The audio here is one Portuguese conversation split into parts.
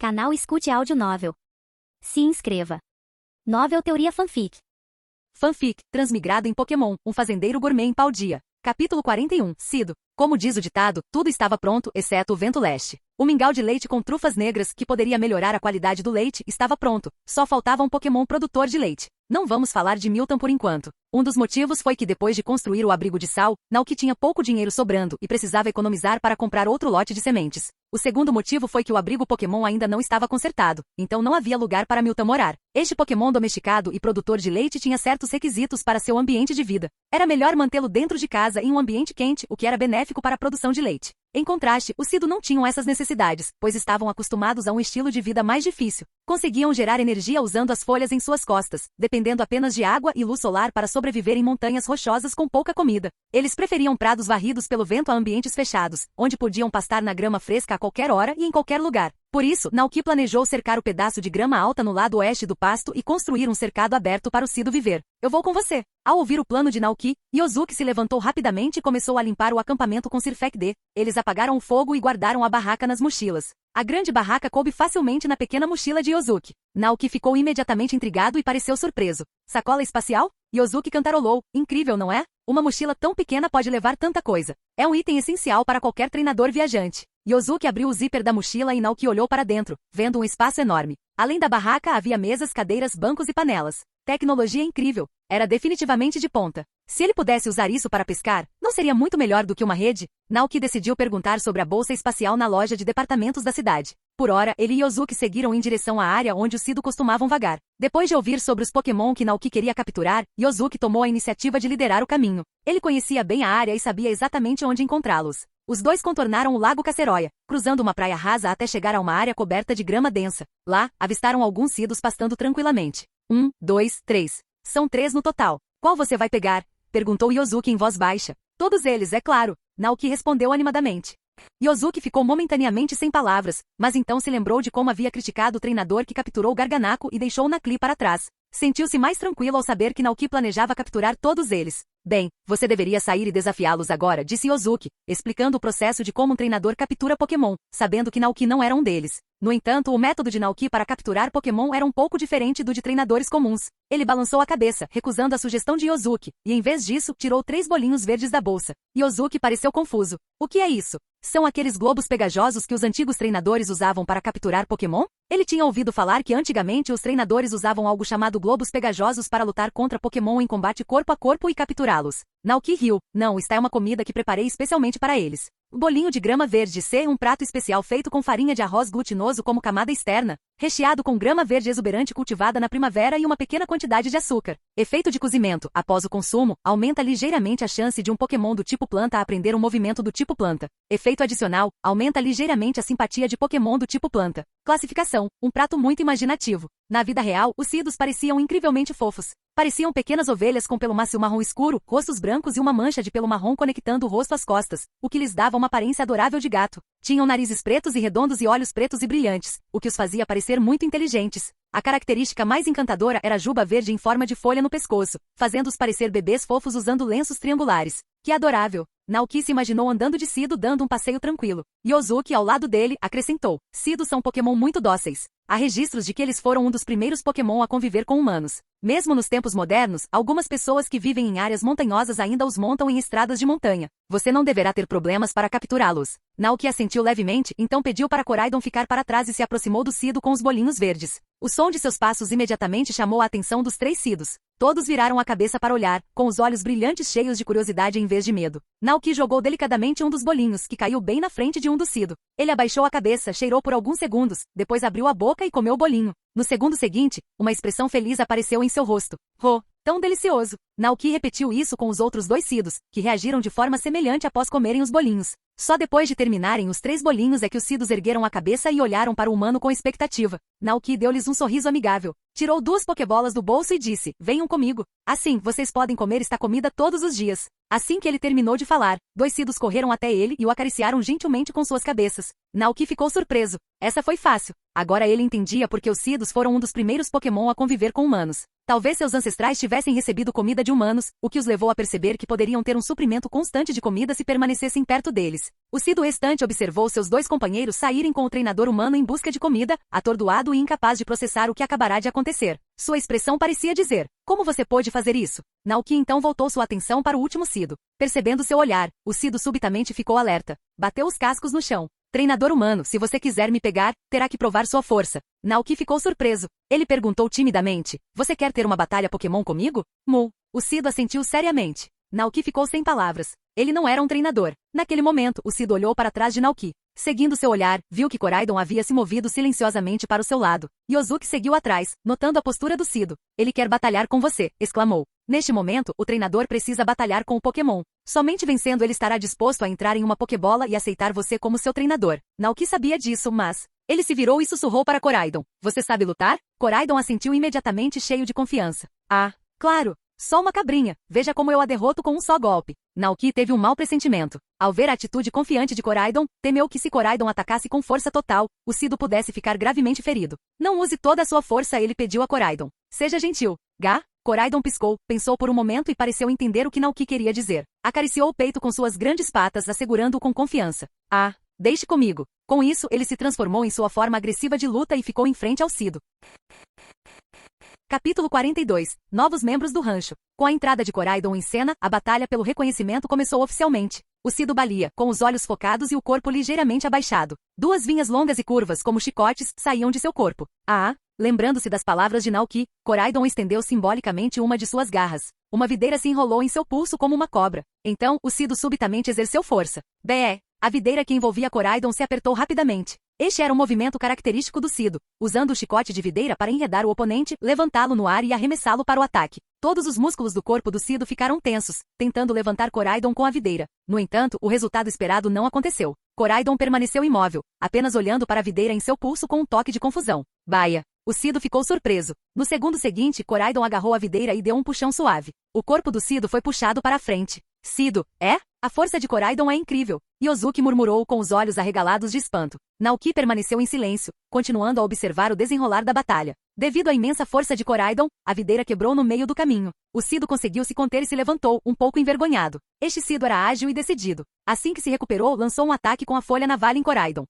Canal Escute Áudio Novel. Se inscreva. Novel Teoria Fanfic. Fanfic, transmigrado em Pokémon, um fazendeiro gourmet em Paldea. Capítulo 41, Cido. Como diz o ditado, tudo estava pronto, exceto o vento leste. O mingau de leite com trufas negras, que poderia melhorar a qualidade do leite, estava pronto. Só faltava um Pokémon produtor de leite. Não vamos falar de Milton por enquanto. Um dos motivos foi que depois de construir o abrigo de sal, Naoki tinha pouco dinheiro sobrando e precisava economizar para comprar outro lote de sementes. O segundo motivo foi que o abrigo Pokémon ainda não estava consertado, então não havia lugar para Milton morar. Este Pokémon domesticado e produtor de leite tinha certos requisitos para seu ambiente de vida. Era melhor mantê-lo dentro de casa em um ambiente quente, o que era benéfico para a produção de leite. Em contraste, os Cido não tinham essas necessidades, pois estavam acostumados a um estilo de vida mais difícil. Conseguiam gerar energia usando as folhas em suas costas, dependendo apenas de água e luz solar para sobreviver em montanhas rochosas com pouca comida. Eles preferiam prados varridos pelo vento a ambientes fechados, onde podiam pastar na grama fresca a qualquer hora e em qualquer lugar. Por isso, Naoki planejou cercar o pedaço de grama alta no lado oeste do pasto e construir um cercado aberto para o Cido viver. Eu vou com você. Ao ouvir o plano de Naoki, Yosuke se levantou rapidamente e começou a limpar o acampamento com Sirfec-D. Eles apagaram o fogo e guardaram a barraca nas mochilas. A grande barraca coube facilmente na pequena mochila de Yosuke. Naoki ficou imediatamente intrigado e pareceu surpreso. Sacola espacial? Yosuke cantarolou. Incrível, não é? Uma mochila tão pequena pode levar tanta coisa. É um item essencial para qualquer treinador viajante. Yosuke abriu o zíper da mochila e Naoki olhou para dentro, vendo um espaço enorme. Além da barraca havia mesas, cadeiras, bancos e panelas. Tecnologia incrível. Era definitivamente de ponta. Se ele pudesse usar isso para pescar, não seria muito melhor do que uma rede? Naoki decidiu perguntar sobre a bolsa espacial na loja de departamentos da cidade. Por hora, ele e Yosuke seguiram em direção à área onde os Cido costumavam vagar. Depois de ouvir sobre os Pokémon que Naoki queria capturar, Yosuke tomou a iniciativa de liderar o caminho. Ele conhecia bem a área e sabia exatamente onde encontrá-los. Os dois contornaram o Lago Caceroia, cruzando uma praia rasa até chegar a uma área coberta de grama densa. Lá, avistaram alguns Cidos pastando tranquilamente. 1, 2, 3. São 3 no total. Qual você vai pegar? Perguntou Yosuke em voz baixa. Todos eles, é claro. Naoki respondeu animadamente. Yosuke ficou momentaneamente sem palavras, mas então se lembrou de como havia criticado o treinador que capturou Garganacl e deixou Nacli para trás. Sentiu-se mais tranquilo ao saber que Naoki planejava capturar todos eles. Bem, você deveria sair e desafiá-los agora, disse Yosuke, explicando o processo de como um treinador captura Pokémon, sabendo que Naoki não era um deles. No entanto, o método de Naoki para capturar Pokémon era um pouco diferente do de treinadores comuns. Ele balançou a cabeça, recusando a sugestão de Yosuke, e em vez disso, tirou 3 bolinhos verdes da bolsa. Yosuke pareceu confuso. O que é isso? São aqueles globos pegajosos que os antigos treinadores usavam para capturar Pokémon? Ele tinha ouvido falar que antigamente os treinadores usavam algo chamado globos pegajosos para lutar contra Pokémon em combate corpo a corpo e capturá-los. Naoki riu. Não, esta é uma comida que preparei especialmente para eles. O bolinho de grama verde C, um prato especial feito com farinha de arroz glutinoso como camada externa, recheado com grama verde exuberante cultivada na primavera e uma pequena quantidade de açúcar. Efeito de cozimento. Após o consumo, aumenta ligeiramente a chance de um Pokémon do tipo planta aprender um movimento do tipo planta. Efeito adicional. Aumenta ligeiramente a simpatia de Pokémon do tipo planta. Classificação. Um prato muito imaginativo. Na vida real, os Cidos pareciam incrivelmente fofos. Pareciam pequenas ovelhas com pelo macio marrom escuro, rostos brancos e uma mancha de pelo marrom conectando o rosto às costas, o que lhes dava uma aparência adorável de gato. Tinham narizes pretos e redondos e olhos pretos e brilhantes, o que os fazia parecer muito inteligentes. A característica mais encantadora era a juba verde em forma de folha no pescoço, fazendo-os parecer bebês fofos usando lenços triangulares. Que adorável! Naoki se imaginou andando de Cido dando um passeio tranquilo. Yosuke, ao lado dele, acrescentou. Cidos são Pokémon muito dóceis. Há registros de que eles foram um dos primeiros Pokémon a conviver com humanos. Mesmo nos tempos modernos, algumas pessoas que vivem em áreas montanhosas ainda os montam em estradas de montanha. Você não deverá ter problemas para capturá-los. Naoki assentiu levemente, então pediu para Koraidon ficar para trás e se aproximou do Cido com os bolinhos verdes. O som de seus passos imediatamente chamou a atenção dos 3 Cidos. Todos viraram a cabeça para olhar, com os olhos brilhantes cheios de curiosidade em vez de medo. Naoki jogou delicadamente um dos bolinhos, que caiu bem na frente de um do Cido. Ele abaixou a cabeça, cheirou por alguns segundos, depois abriu a boca e comeu o bolinho. No segundo seguinte, uma expressão feliz apareceu em seu rosto. Oh, tão delicioso! Naoki repetiu isso com os outros 2 Cidos, que reagiram de forma semelhante após comerem os bolinhos. Só depois de terminarem os 3 bolinhos é que os Cidos ergueram a cabeça e olharam para o humano com expectativa. Naoki deu-lhes um sorriso amigável. Tirou 2 Pokébolas do bolso e disse, venham comigo. Assim, vocês podem comer esta comida todos os dias. Assim que ele terminou de falar, 2 Cidos correram até ele e o acariciaram gentilmente com suas cabeças. Naoki ficou surpreso. Essa foi fácil. Agora ele entendia porque os Cidos foram um dos primeiros Pokémon a conviver com humanos. Talvez seus ancestrais tivessem recebido comida de humanos, o que os levou a perceber que poderiam ter um suprimento constante de comida se permanecessem perto deles. O Cido restante observou seus dois companheiros saírem com o treinador humano em busca de comida, atordoado e incapaz de processar o que acabará de acontecer. Sua expressão parecia dizer: como você pôde fazer isso? Naoki então voltou sua atenção para o último Cido. Percebendo seu olhar, o Cido subitamente ficou alerta. Bateu os cascos no chão. Treinador humano, se você quiser me pegar, terá que provar sua força. Naoki ficou surpreso. Ele perguntou timidamente: você quer ter uma batalha Pokémon comigo? Mu. O Cido assentiu seriamente. Naoki ficou sem palavras. Ele não era um treinador. Naquele momento, o Cido olhou para trás de Naoki. Seguindo seu olhar, viu que Koraidon havia se movido silenciosamente para o seu lado. Yozuki seguiu atrás, notando a postura do Cido. Ele quer batalhar com você, exclamou. Neste momento, o treinador precisa batalhar com o Pokémon. Somente vencendo ele estará disposto a entrar em uma Pokébola e aceitar você como seu treinador. Naoki sabia disso, mas... ele se virou e sussurrou para Koraidon. Você sabe lutar? Koraidon assentiu imediatamente cheio de confiança. Ah, claro. Só uma cabrinha. Veja como eu a derroto com um só golpe. Naoki teve um mau pressentimento. Ao ver a atitude confiante de Koraidon, temeu que se Koraidon atacasse com força total, o Cido pudesse ficar gravemente ferido. Não use toda a sua força, ele pediu a Koraidon. Seja gentil. Gá? Koraidon piscou, pensou por um momento e pareceu entender o que Naoki queria dizer. Acariciou o peito com suas grandes patas, assegurando-o com confiança. Ah, deixe comigo. Com isso, ele se transformou em sua forma agressiva de luta e ficou em frente ao Cido. Capítulo 42. Novos membros do rancho. Com a entrada de Koraidon em cena, a batalha pelo reconhecimento começou oficialmente. O Cido balia, com os olhos focados e o corpo ligeiramente abaixado. Duas vinhas longas e curvas como chicotes saíam de seu corpo. Ah! Lembrando-se das palavras de Naoki, Koraidon estendeu simbolicamente uma de suas garras. Uma videira se enrolou em seu pulso como uma cobra. Então, o Cido subitamente exerceu força. Bé! A videira que envolvia Koraidon se apertou rapidamente. Este era um movimento característico do Cido, usando o chicote de videira para enredar o oponente, levantá-lo no ar e arremessá-lo para o ataque. Todos os músculos do corpo do Cido ficaram tensos, tentando levantar Koraidon com a videira. No entanto, o resultado esperado não aconteceu. Koraidon permaneceu imóvel, apenas olhando para a videira em seu pulso com um toque de confusão. Baia! O Cido ficou surpreso. No segundo seguinte, Koraidon agarrou a videira e deu um puxão suave. O corpo do Cido foi puxado para a frente. Cido, é? A força de Koraidon é incrível. Yozuki murmurou com os olhos arregalados de espanto. Naoki permaneceu em silêncio, continuando a observar o desenrolar da batalha. Devido à imensa força de Koraidon, a videira quebrou no meio do caminho. O Cido conseguiu se conter e se levantou, um pouco envergonhado. Este Cido era ágil e decidido. Assim que se recuperou, lançou um ataque com a folha navalha em Koraidon.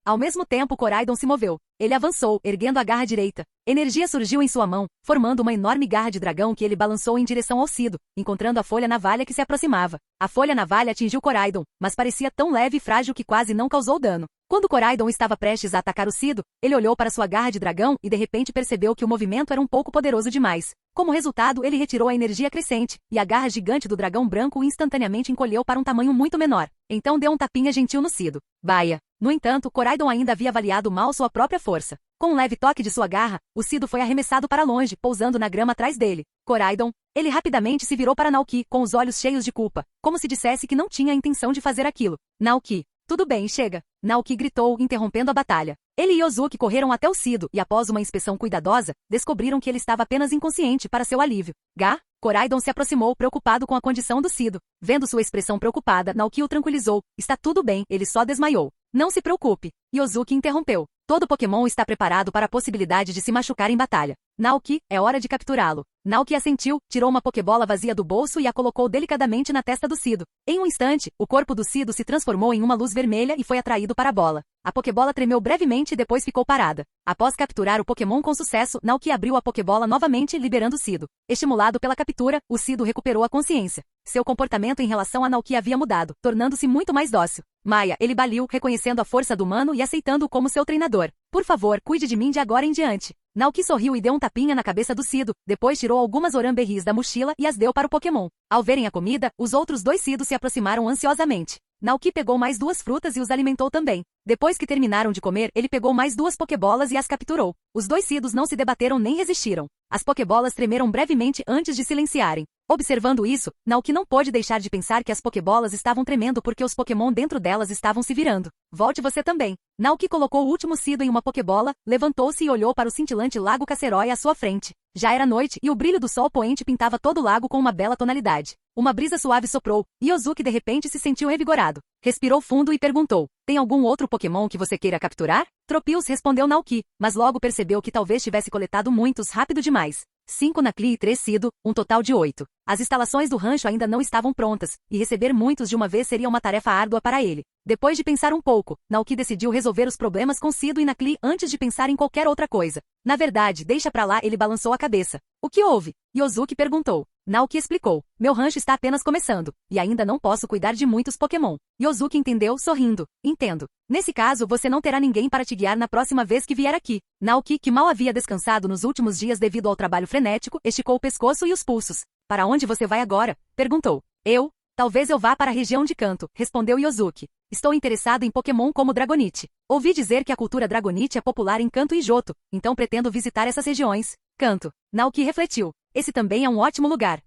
Ao mesmo tempo, Koraidon se moveu. Ele avançou, erguendo a garra direita. Energia surgiu em sua mão, formando uma enorme garra de dragão que ele balançou em direção ao Cido, encontrando a folha navalha que se aproximava. A folha navalha atingiu Koraidon, mas parecia tão leve e frágil que quase não causou dano. Quando Koraidon estava prestes a atacar o Cido, ele olhou para sua garra de dragão e de repente percebeu que o movimento era um pouco poderoso demais. Como resultado, ele retirou a energia crescente, e a garra gigante do dragão branco instantaneamente encolheu para um tamanho muito menor. Então deu um tapinha gentil no Cido. Baia! No entanto, Koraidon ainda havia avaliado mal sua própria força. Com um leve toque de sua garra, o Cido foi arremessado para longe, pousando na grama atrás dele. Koraidon, ele rapidamente se virou para Naoki, com os olhos cheios de culpa, como se dissesse que não tinha a intenção de fazer aquilo. Naoki, tudo bem, chega. Naoki gritou, interrompendo a batalha. Ele e Yozuki correram até o Cido e, após uma inspeção cuidadosa, descobriram que ele estava apenas inconsciente para seu alívio. Gá? Koraidon se aproximou, preocupado com a condição do Cido. Vendo sua expressão preocupada, Naoki o tranquilizou. Está tudo bem, ele só desmaiou. Não se preocupe. Yozuki interrompeu. Todo Pokémon está preparado para a possibilidade de se machucar em batalha. Naoki, é hora de capturá-lo. Naoki assentiu, tirou uma Pokébola vazia do bolso e a colocou delicadamente na testa do Cido. Em um instante, o corpo do Cido se transformou em uma luz vermelha e foi atraído para a bola. A Pokébola tremeu brevemente e depois ficou parada. Após capturar o Pokémon com sucesso, Naoki abriu a Pokébola novamente, liberando o Cido. Estimulado pela captura, o Cido recuperou a consciência. Seu comportamento em relação a Naoki havia mudado, tornando-se muito mais dócil. Maia, ele baliu, reconhecendo a força do humano e aceitando-o como seu treinador. Por favor, cuide de mim de agora em diante. Naoki sorriu e deu um tapinha na cabeça do Cido, depois tirou algumas oramberries da mochila e as deu para o Pokémon. Ao verem a comida, os outros dois Cidos se aproximaram ansiosamente. Naoki pegou mais 2 frutas e os alimentou também. Depois que terminaram de comer, ele pegou mais 2 Pokébolas e as capturou. Os dois Cidos não se debateram nem resistiram. As Pokébolas tremeram brevemente antes de silenciarem. Observando isso, Naoki não pôde deixar de pensar que as Pokébolas estavam tremendo porque os Pokémon dentro delas estavam se virando. Volte você também. Naoki colocou o último Cido em uma Pokébola, levantou-se e olhou para o cintilante Lago Cacerói à sua frente. Já era noite e o brilho do sol poente pintava todo o lago com uma bela tonalidade. Uma brisa suave soprou, e Yozuki de repente se sentiu revigorado. Respirou fundo e perguntou, tem algum outro Pokémon que você queira capturar? Tropius respondeu Naoki, mas logo percebeu que talvez tivesse coletado muitos rápido demais. 5 Nakli e 3 Cido, um total de 8. As instalações do rancho ainda não estavam prontas, e receber muitos de uma vez seria uma tarefa árdua para ele. Depois de pensar um pouco, Naoki decidiu resolver os problemas com Cido e Nakli antes de pensar em qualquer outra coisa. Na verdade, deixa pra lá, ele balançou a cabeça. O que houve? Yosuke perguntou. Naoki explicou. Meu rancho está apenas começando, e ainda não posso cuidar de muitos Pokémon. Yosuke entendeu, sorrindo. Entendo. Nesse caso, você não terá ninguém para te guiar na próxima vez que vier aqui. Naoki, que mal havia descansado nos últimos dias devido ao trabalho frenético, esticou o pescoço e os pulsos. Para onde você vai agora? Perguntou. Talvez eu vá para a região de Kanto, respondeu Yosuke. Estou interessado em Pokémon como Dragonite. Ouvi dizer que a cultura Dragonite é popular em Kanto e Johto, então pretendo visitar essas regiões. Kanto. Naoki refletiu. Esse também é um ótimo lugar.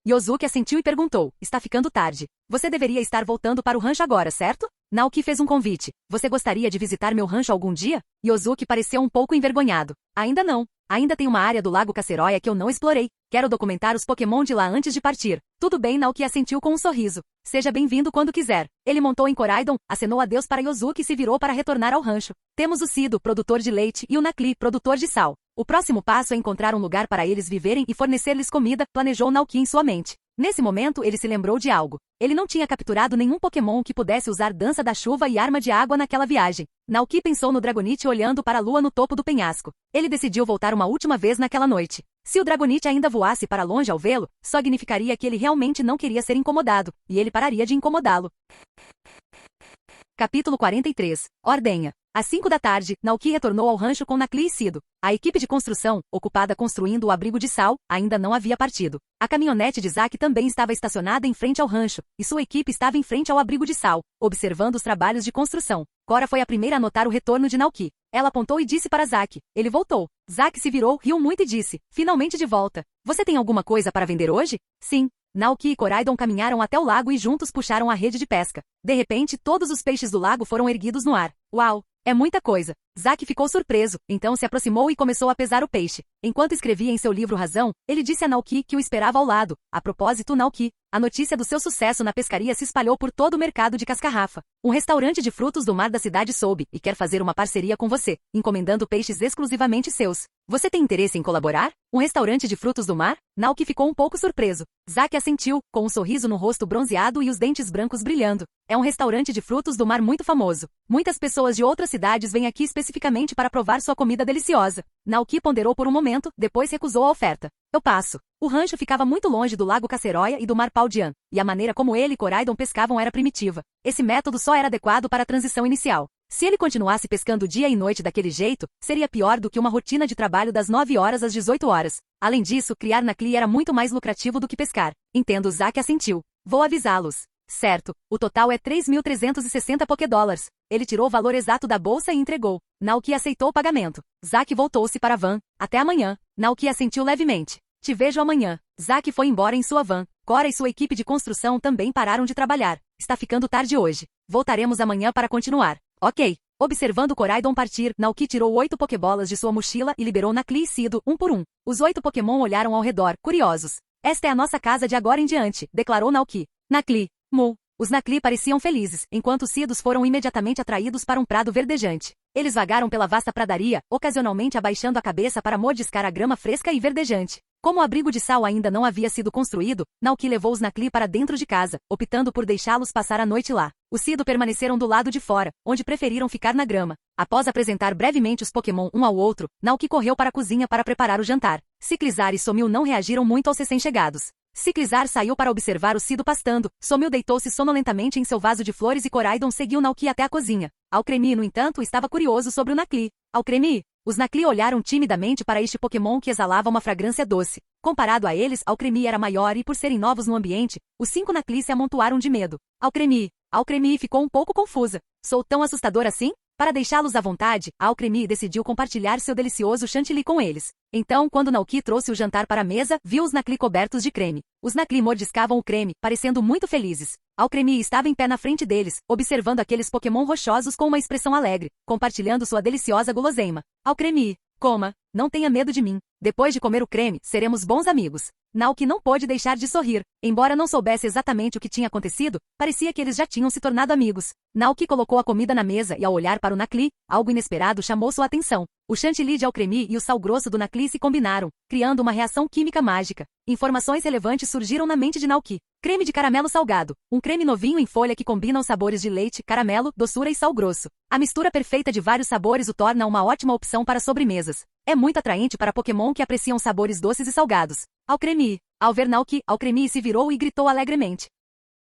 Yosuke assentiu e perguntou. Está ficando tarde. Você deveria estar voltando para o rancho agora, certo? Naoki fez um convite. Você gostaria de visitar meu rancho algum dia? Yosuke pareceu um pouco envergonhado. Ainda não. Ainda tem uma área do Lago Caceroia que eu não explorei. Quero documentar os Pokémon de lá antes de partir. Tudo bem, Naoki assentiu com um sorriso. Seja bem-vindo quando quiser. Ele montou em Koraidon, acenou adeus para Yosuke e se virou para retornar ao rancho. Temos o Cido, produtor de leite, e o Nakli, produtor de sal. O próximo passo é encontrar um lugar para eles viverem e fornecer-lhes comida, planejou Naoki em sua mente. Nesse momento, ele se lembrou de algo. Ele não tinha capturado nenhum Pokémon que pudesse usar dança da chuva e arma de água naquela viagem. Naoki pensou no Dragonite olhando para a lua no topo do penhasco. Ele decidiu voltar uma última vez naquela noite. Se o Dragonite ainda voasse para longe ao vê-lo, só significaria que ele realmente não queria ser incomodado, e ele pararia de incomodá-lo. Capítulo 43. Ordenha. Às 5 da tarde, Naoki retornou ao rancho com Nakli e Cido. A equipe de construção, ocupada construindo o abrigo de sal, ainda não havia partido. A caminhonete de Zack também estava estacionada em frente ao rancho, e sua equipe estava em frente ao abrigo de sal, observando os trabalhos de construção. Cora foi a primeira a notar o retorno de Naoki. Ela apontou e disse para Zack. Ele voltou. Zack se virou, riu muito e disse. Finalmente de volta. Você tem alguma coisa para vender hoje? Sim. Naoki e Koraidon caminharam até o lago e juntos puxaram a rede de pesca. De repente, todos os peixes do lago foram erguidos no ar. Uau! É muita coisa. Zack ficou surpreso, então se aproximou e começou a pesar o peixe. Enquanto escrevia em seu livro Razão, ele disse a Naoki que o esperava ao lado. A propósito, Naoki, a notícia do seu sucesso na pescaria se espalhou por todo o mercado de Cascarrafa. Um restaurante de frutos do mar da cidade soube e quer fazer uma parceria com você, encomendando peixes exclusivamente seus. Você tem interesse em colaborar? Um restaurante de frutos do mar? Naoki ficou um pouco surpreso. Zack assentiu, com um sorriso no rosto bronzeado e os dentes brancos brilhando. É um restaurante de frutos do mar muito famoso. Muitas pessoas de outras cidades vêm aqui especificamente para provar sua comida deliciosa. Naoki ponderou por um momento, depois recusou a oferta. Eu passo. O rancho ficava muito longe do Lago Caceroia e do Mar Paldian, e a maneira como ele e Koraidon pescavam era primitiva. Esse método só era adequado para a transição inicial. Se ele continuasse pescando dia e noite daquele jeito, seria pior do que uma rotina de trabalho das 9 horas às 18 horas. Além disso, criar Nakli era muito mais lucrativo do que pescar. Entendo, Zack assentiu. Vou avisá-los. Certo, o total é 3.360 Pokédólares. Ele tirou o valor exato da bolsa e entregou. Naoki aceitou o pagamento. Zack voltou-se para a van. Até amanhã. Naoki assentiu levemente. Te vejo amanhã. Zack foi embora em sua van. Cora e sua equipe de construção também pararam de trabalhar. Está ficando tarde hoje. Voltaremos amanhã para continuar. Ok. Observando Koraidon partir, Naoki tirou 8 Pokébolas de sua mochila e liberou Nakli e Cido, um por um. Os 8 Pokémon olharam ao redor, curiosos. Esta é a nossa casa de agora em diante, declarou Naoki. Nakli. Mu. Os Nakli pareciam felizes, enquanto os Cidos foram imediatamente atraídos para um prado verdejante. Eles vagaram pela vasta pradaria, ocasionalmente abaixando a cabeça para mordiscar a grama fresca e verdejante. Como o abrigo de sal ainda não havia sido construído, Naoki levou os Nakli para dentro de casa, optando por deixá-los passar a noite lá. Os Cido permaneceram do lado de fora, onde preferiram ficar na grama. Após apresentar brevemente os Pokémon um ao outro, Naoki correu para a cozinha para preparar o jantar. Ciclizar e Somil não reagiram muito aos recém-chegados. Ciclizar saiu para observar o Cido pastando, Somil deitou-se sonolentamente em seu vaso de flores e Koraidon seguiu Naoki até a cozinha. Alcremie, no entanto, estava curioso sobre o Nakli. Alcremie. Os Nakli olharam timidamente para este Pokémon que exalava uma fragrância doce. Comparado a eles, Alcremie era maior e por serem novos no ambiente, os 5 Nakli se amontoaram de medo. Alcremie ficou um pouco confusa. Sou tão assustador assim? Para deixá-los à vontade, Alcremie decidiu compartilhar seu delicioso chantilly com eles. Então, quando Naoki trouxe o jantar para a mesa, viu os Nakli cobertos de creme. Os Nakli mordiscavam o creme, parecendo muito felizes. Alcremie estava em pé na frente deles, observando aqueles Pokémon rochosos com uma expressão alegre, compartilhando sua deliciosa guloseima. Alcremie, coma, não tenha medo de mim. Depois de comer o creme, seremos bons amigos. Naoki não pôde deixar de sorrir. Embora não soubesse exatamente o que tinha acontecido, parecia que eles já tinham se tornado amigos. Naoki colocou a comida na mesa e ao olhar para o Nakli, algo inesperado chamou sua atenção. O chantilly de Alcremie e o sal grosso do Nacli se combinaram, criando uma reação química mágica. Informações relevantes surgiram na mente de Nauki. Creme de caramelo salgado. Um creme novinho em folha que combina os sabores de leite, caramelo, doçura e sal grosso. A mistura perfeita de vários sabores o torna uma ótima opção para sobremesas. É muito atraente para Pokémon que apreciam sabores doces e salgados. Alcremie. Ao ver Nauki, Alcremie se virou e gritou alegremente.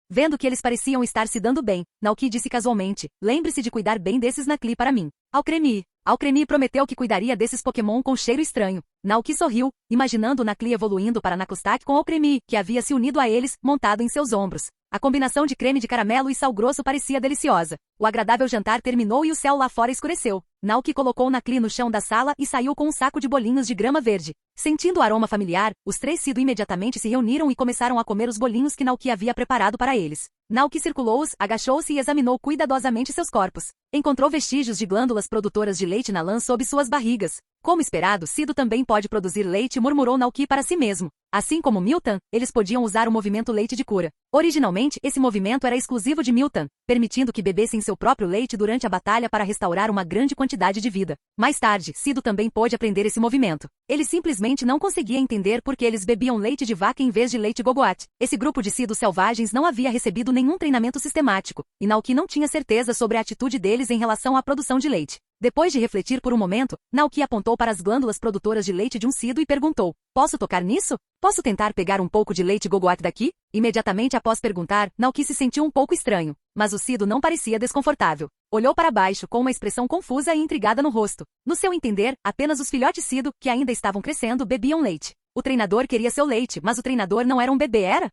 Vendo que eles pareciam estar se dando bem, Nauki disse casualmente, lembre-se de cuidar bem desses Nacli para mim. Alcremie prometeu que cuidaria desses Pokémon com cheiro estranho. Nauki sorriu, imaginando o Nacli evoluindo para Nacustak com Alcremie, que havia se unido a eles, montado em seus ombros. A combinação de creme de caramelo e sal grosso parecia deliciosa. O agradável jantar terminou e o céu lá fora escureceu. Nauki colocou o Nacli no chão da sala e saiu com um saco de bolinhos de grama verde. Sentindo o aroma familiar, os três Sido imediatamente se reuniram e começaram a comer os bolinhos que Nauki havia preparado para eles. Nauki circulou-os, agachou-se e examinou cuidadosamente seus corpos. Encontrou vestígios de glândulas produtoras de leite na lã sob suas barrigas. Como esperado, Sido também pode produzir leite, murmurou Nauki para si mesmo. Assim como Miltan, eles podiam usar o movimento leite de cura. Originalmente, esse movimento era exclusivo de Miltan, permitindo que bebessem seu próprio leite durante a batalha para restaurar uma grande quantidade de vida. Mais tarde, Sido também pôde aprender esse movimento. Ele simplesmente não conseguia entender por que eles bebiam leite de vaca em vez de leite Gogoat. Esse grupo de Sidos selvagens não havia recebido nenhum treinamento sistemático, e Nauki não tinha certeza sobre a atitude deles em relação à produção de leite. Depois de refletir por um momento, Nauki apontou para as glândulas produtoras de leite de um Sido e perguntou, posso tocar nisso? Posso tentar pegar um pouco de leite Gogoat daqui? Imediatamente após perguntar, Nauki se sentiu um pouco estranho, mas o Sido não parecia desconfortável. Olhou para baixo com uma expressão confusa e intrigada no rosto. No seu entender, apenas os filhotes Sido, que ainda estavam crescendo, bebiam leite. O treinador queria seu leite, mas o treinador não era um bebê, era?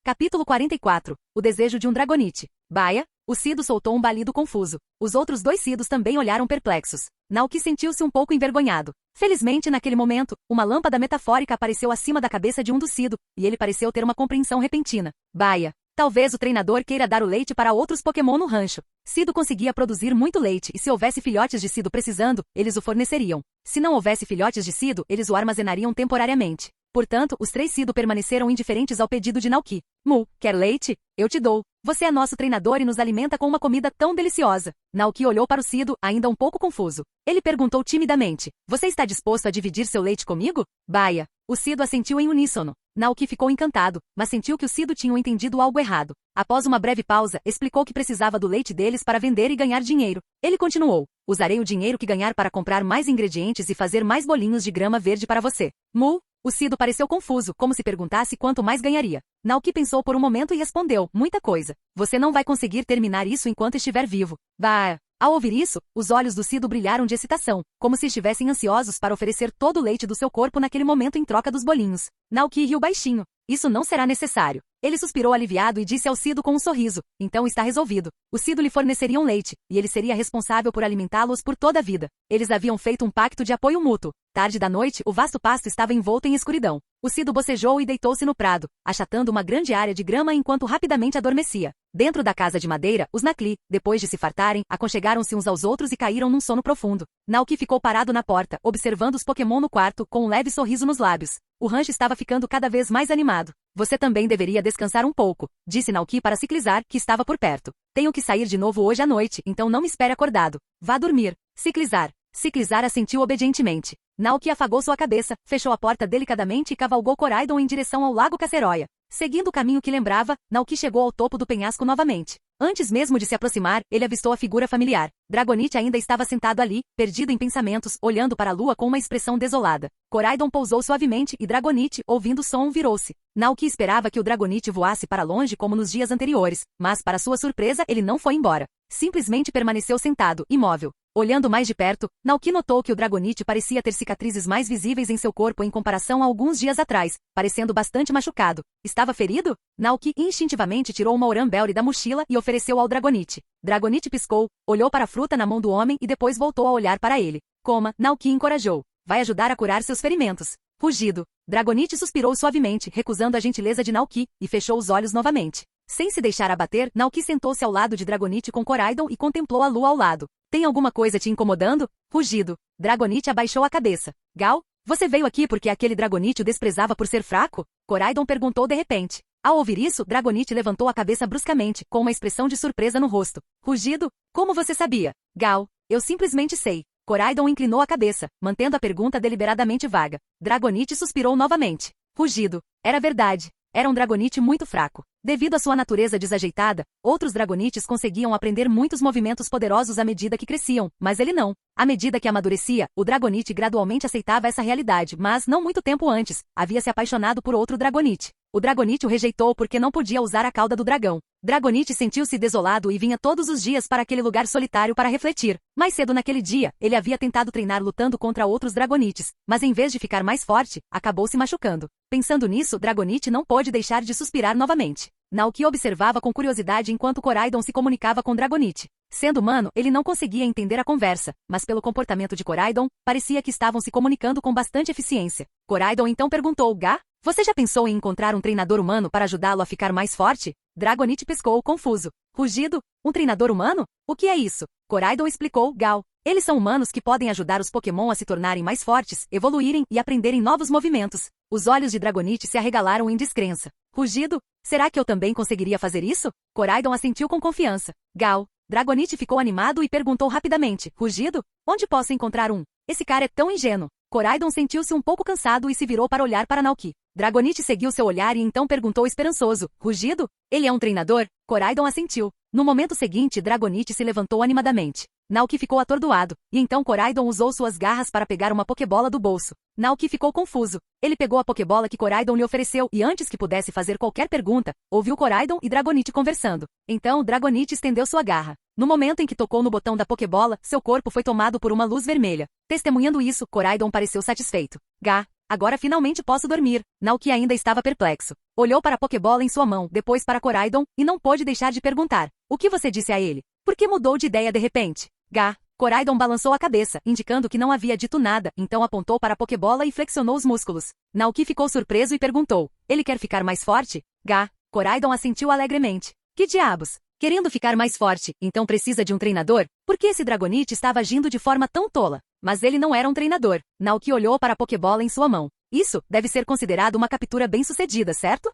Capítulo 44. O desejo de um Dragonite. Baia. O Sido soltou um balido confuso. Os outros dois Sidos também olharam perplexos. Nauki sentiu-se um pouco envergonhado. Felizmente, naquele momento, uma lâmpada metafórica apareceu acima da cabeça de um dos Sido, e ele pareceu ter uma compreensão repentina. Baia. Talvez o treinador queira dar o leite para outros Pokémon no rancho. Sido conseguia produzir muito leite e se houvesse filhotes de Sido precisando, eles o forneceriam. Se não houvesse filhotes de Sido, eles o armazenariam temporariamente. Portanto, os três Sido permaneceram indiferentes ao pedido de Nauki. Mu, quer leite? Eu te dou. Você é nosso treinador e nos alimenta com uma comida tão deliciosa. Nauki olhou para o Sido, ainda um pouco confuso. Ele perguntou timidamente, você está disposto a dividir seu leite comigo? Baia. O Sido assentiu em uníssono. Nauki ficou encantado, mas sentiu que os Sido tinham entendido algo errado. Após uma breve pausa, explicou que precisava do leite deles para vender e ganhar dinheiro. Ele continuou, usarei o dinheiro que ganhar para comprar mais ingredientes e fazer mais bolinhos de grama verde para você. Mu. O Sido pareceu confuso, como se perguntasse quanto mais ganharia. Nauki pensou por um momento e respondeu, muita coisa. Você não vai conseguir terminar isso enquanto estiver vivo. Bah! Ao ouvir isso, os olhos do Sido brilharam de excitação, como se estivessem ansiosos para oferecer todo o leite do seu corpo naquele momento em troca dos bolinhos. Nauki riu baixinho. Isso não será necessário. Ele suspirou aliviado e disse ao Sido com um sorriso, então está resolvido. O Sido lhe forneceriam leite, e ele seria responsável por alimentá-los por toda a vida. Eles haviam feito um pacto de apoio mútuo. Tarde da noite, o vasto pasto estava envolto em escuridão. O Sido bocejou e deitou-se no prado, achatando uma grande área de grama enquanto rapidamente adormecia. Dentro da casa de madeira, os Nacli, depois de se fartarem, aconchegaram-se uns aos outros e caíram num sono profundo. Nauki ficou parado na porta, observando os Pokémon no quarto, com um leve sorriso nos lábios. O rancho estava ficando cada vez mais animado. Você também deveria descansar um pouco, disse Nauki para Ciclizar, que estava por perto. Tenho que sair de novo hoje à noite, então não me espere acordado. Vá dormir. Ciclizar assentiu obedientemente. Nauki afagou sua cabeça, fechou a porta delicadamente e cavalgou Coraidon em direção ao lago Caceroia. Seguindo o caminho que lembrava, Nauki chegou ao topo do penhasco novamente. Antes mesmo de se aproximar, ele avistou a figura familiar. Dragonite ainda estava sentado ali, perdido em pensamentos, olhando para a lua com uma expressão desolada. Coraidon pousou suavemente e Dragonite, ouvindo o som, virou-se. Nauki esperava que o Dragonite voasse para longe como nos dias anteriores, mas para sua surpresa ele não foi embora. Simplesmente permaneceu sentado, imóvel. Olhando mais de perto, Nauki notou que o Dragonite parecia ter cicatrizes mais visíveis em seu corpo em comparação a alguns dias atrás, parecendo bastante machucado. Estava ferido? Nauki instintivamente tirou uma Orambelry da mochila e ofereceu ao Dragonite. Dragonite piscou, olhou para a fruta na mão do homem e depois voltou a olhar para ele. Coma, Nauki encorajou. Vai ajudar a curar seus ferimentos. Rugido. Dragonite suspirou suavemente, recusando a gentileza de Nauki, e fechou os olhos novamente. Sem se deixar abater, Nauki sentou-se ao lado de Dragonite com Coraidon e contemplou a lua ao lado. Tem alguma coisa te incomodando? Rugido. Dragonite abaixou a cabeça. Gal, você veio aqui porque aquele Dragonite o desprezava por ser fraco? Coraidon perguntou de repente. Ao ouvir isso, Dragonite levantou a cabeça bruscamente, com uma expressão de surpresa no rosto. Rugido? Como você sabia? Gal, eu simplesmente sei. Coraidon inclinou a cabeça, mantendo a pergunta deliberadamente vaga. Dragonite suspirou novamente. Rugido. Era verdade. Era um Dragonite muito fraco. Devido à sua natureza desajeitada, outros Dragonites conseguiam aprender muitos movimentos poderosos à medida que cresciam, mas ele não. À medida que amadurecia, o Dragonite gradualmente aceitava essa realidade, mas não muito tempo antes, havia se apaixonado por outro Dragonite. O Dragonite o rejeitou porque não podia usar a cauda do dragão. Dragonite sentiu-se desolado e vinha todos os dias para aquele lugar solitário para refletir. Mais cedo naquele dia, ele havia tentado treinar lutando contra outros Dragonites, mas em vez de ficar mais forte, acabou se machucando. Pensando nisso, Dragonite não pôde deixar de suspirar novamente. Naoki observava com curiosidade enquanto Coraidon se comunicava com Dragonite. Sendo humano, ele não conseguia entender a conversa, mas pelo comportamento de Coraidon, parecia que estavam se comunicando com bastante eficiência. Coraidon então perguntou: Gá, você já pensou em encontrar um treinador humano para ajudá-lo a ficar mais forte? Dragonite pescou confuso. Rugido? Um treinador humano? O que é isso? Coraidon explicou: Gal. Eles são humanos que podem ajudar os Pokémon a se tornarem mais fortes, evoluírem e aprenderem novos movimentos. Os olhos de Dragonite se arregalaram em descrença. Rugido? Será que eu também conseguiria fazer isso? Coraidon assentiu com confiança. Gal. Dragonite ficou animado e perguntou rapidamente: Rugido? Onde posso encontrar um? Esse cara é tão ingênuo. Coraidon sentiu-se um pouco cansado e se virou para olhar para Naoki. Dragonite seguiu seu olhar e então perguntou esperançoso: Rugido? Ele é um treinador? Coraidon assentiu. No momento seguinte, Dragonite se levantou animadamente. Naoki ficou atordoado, e então Coraidon usou suas garras para pegar uma Pokébola do bolso. Naoki ficou confuso. Ele pegou a Pokébola que Coraidon lhe ofereceu e antes que pudesse fazer qualquer pergunta, ouviu Coraidon e Dragonite conversando. Então, Dragonite estendeu sua garra. No momento em que tocou no botão da Pokébola, seu corpo foi tomado por uma luz vermelha. Testemunhando isso, Coraidon pareceu satisfeito. Gá, agora finalmente posso dormir. Naoki ainda estava perplexo. Olhou para a Pokébola em sua mão, depois para Coraidon, e não pôde deixar de perguntar: O que você disse a ele? Por que mudou de ideia de repente? Gá. Coraidon balançou a cabeça, indicando que não havia dito nada, então apontou para a Pokébola e flexionou os músculos. Naoki ficou surpreso e perguntou: Ele quer ficar mais forte? Gá. Coraidon assentiu alegremente. Que diabos? Querendo ficar mais forte, então precisa de um treinador? Por que esse Dragonite estava agindo de forma tão tola? Mas ele não era um treinador. Naoki olhou para a Pokébola em sua mão. Isso deve ser considerado uma captura bem-sucedida, certo?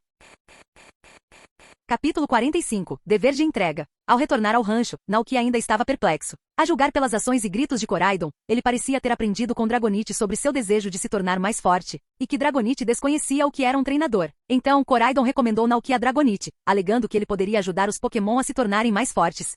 Capítulo 45. Dever de entrega. Ao retornar ao rancho, Naoki ainda estava perplexo. A julgar pelas ações e gritos de Coraidon, ele parecia ter aprendido com Dragonite sobre seu desejo de se tornar mais forte, e que Dragonite desconhecia o que era um treinador. Então, Coraidon recomendou Naoki a Dragonite, alegando que ele poderia ajudar os Pokémon a se tornarem mais fortes.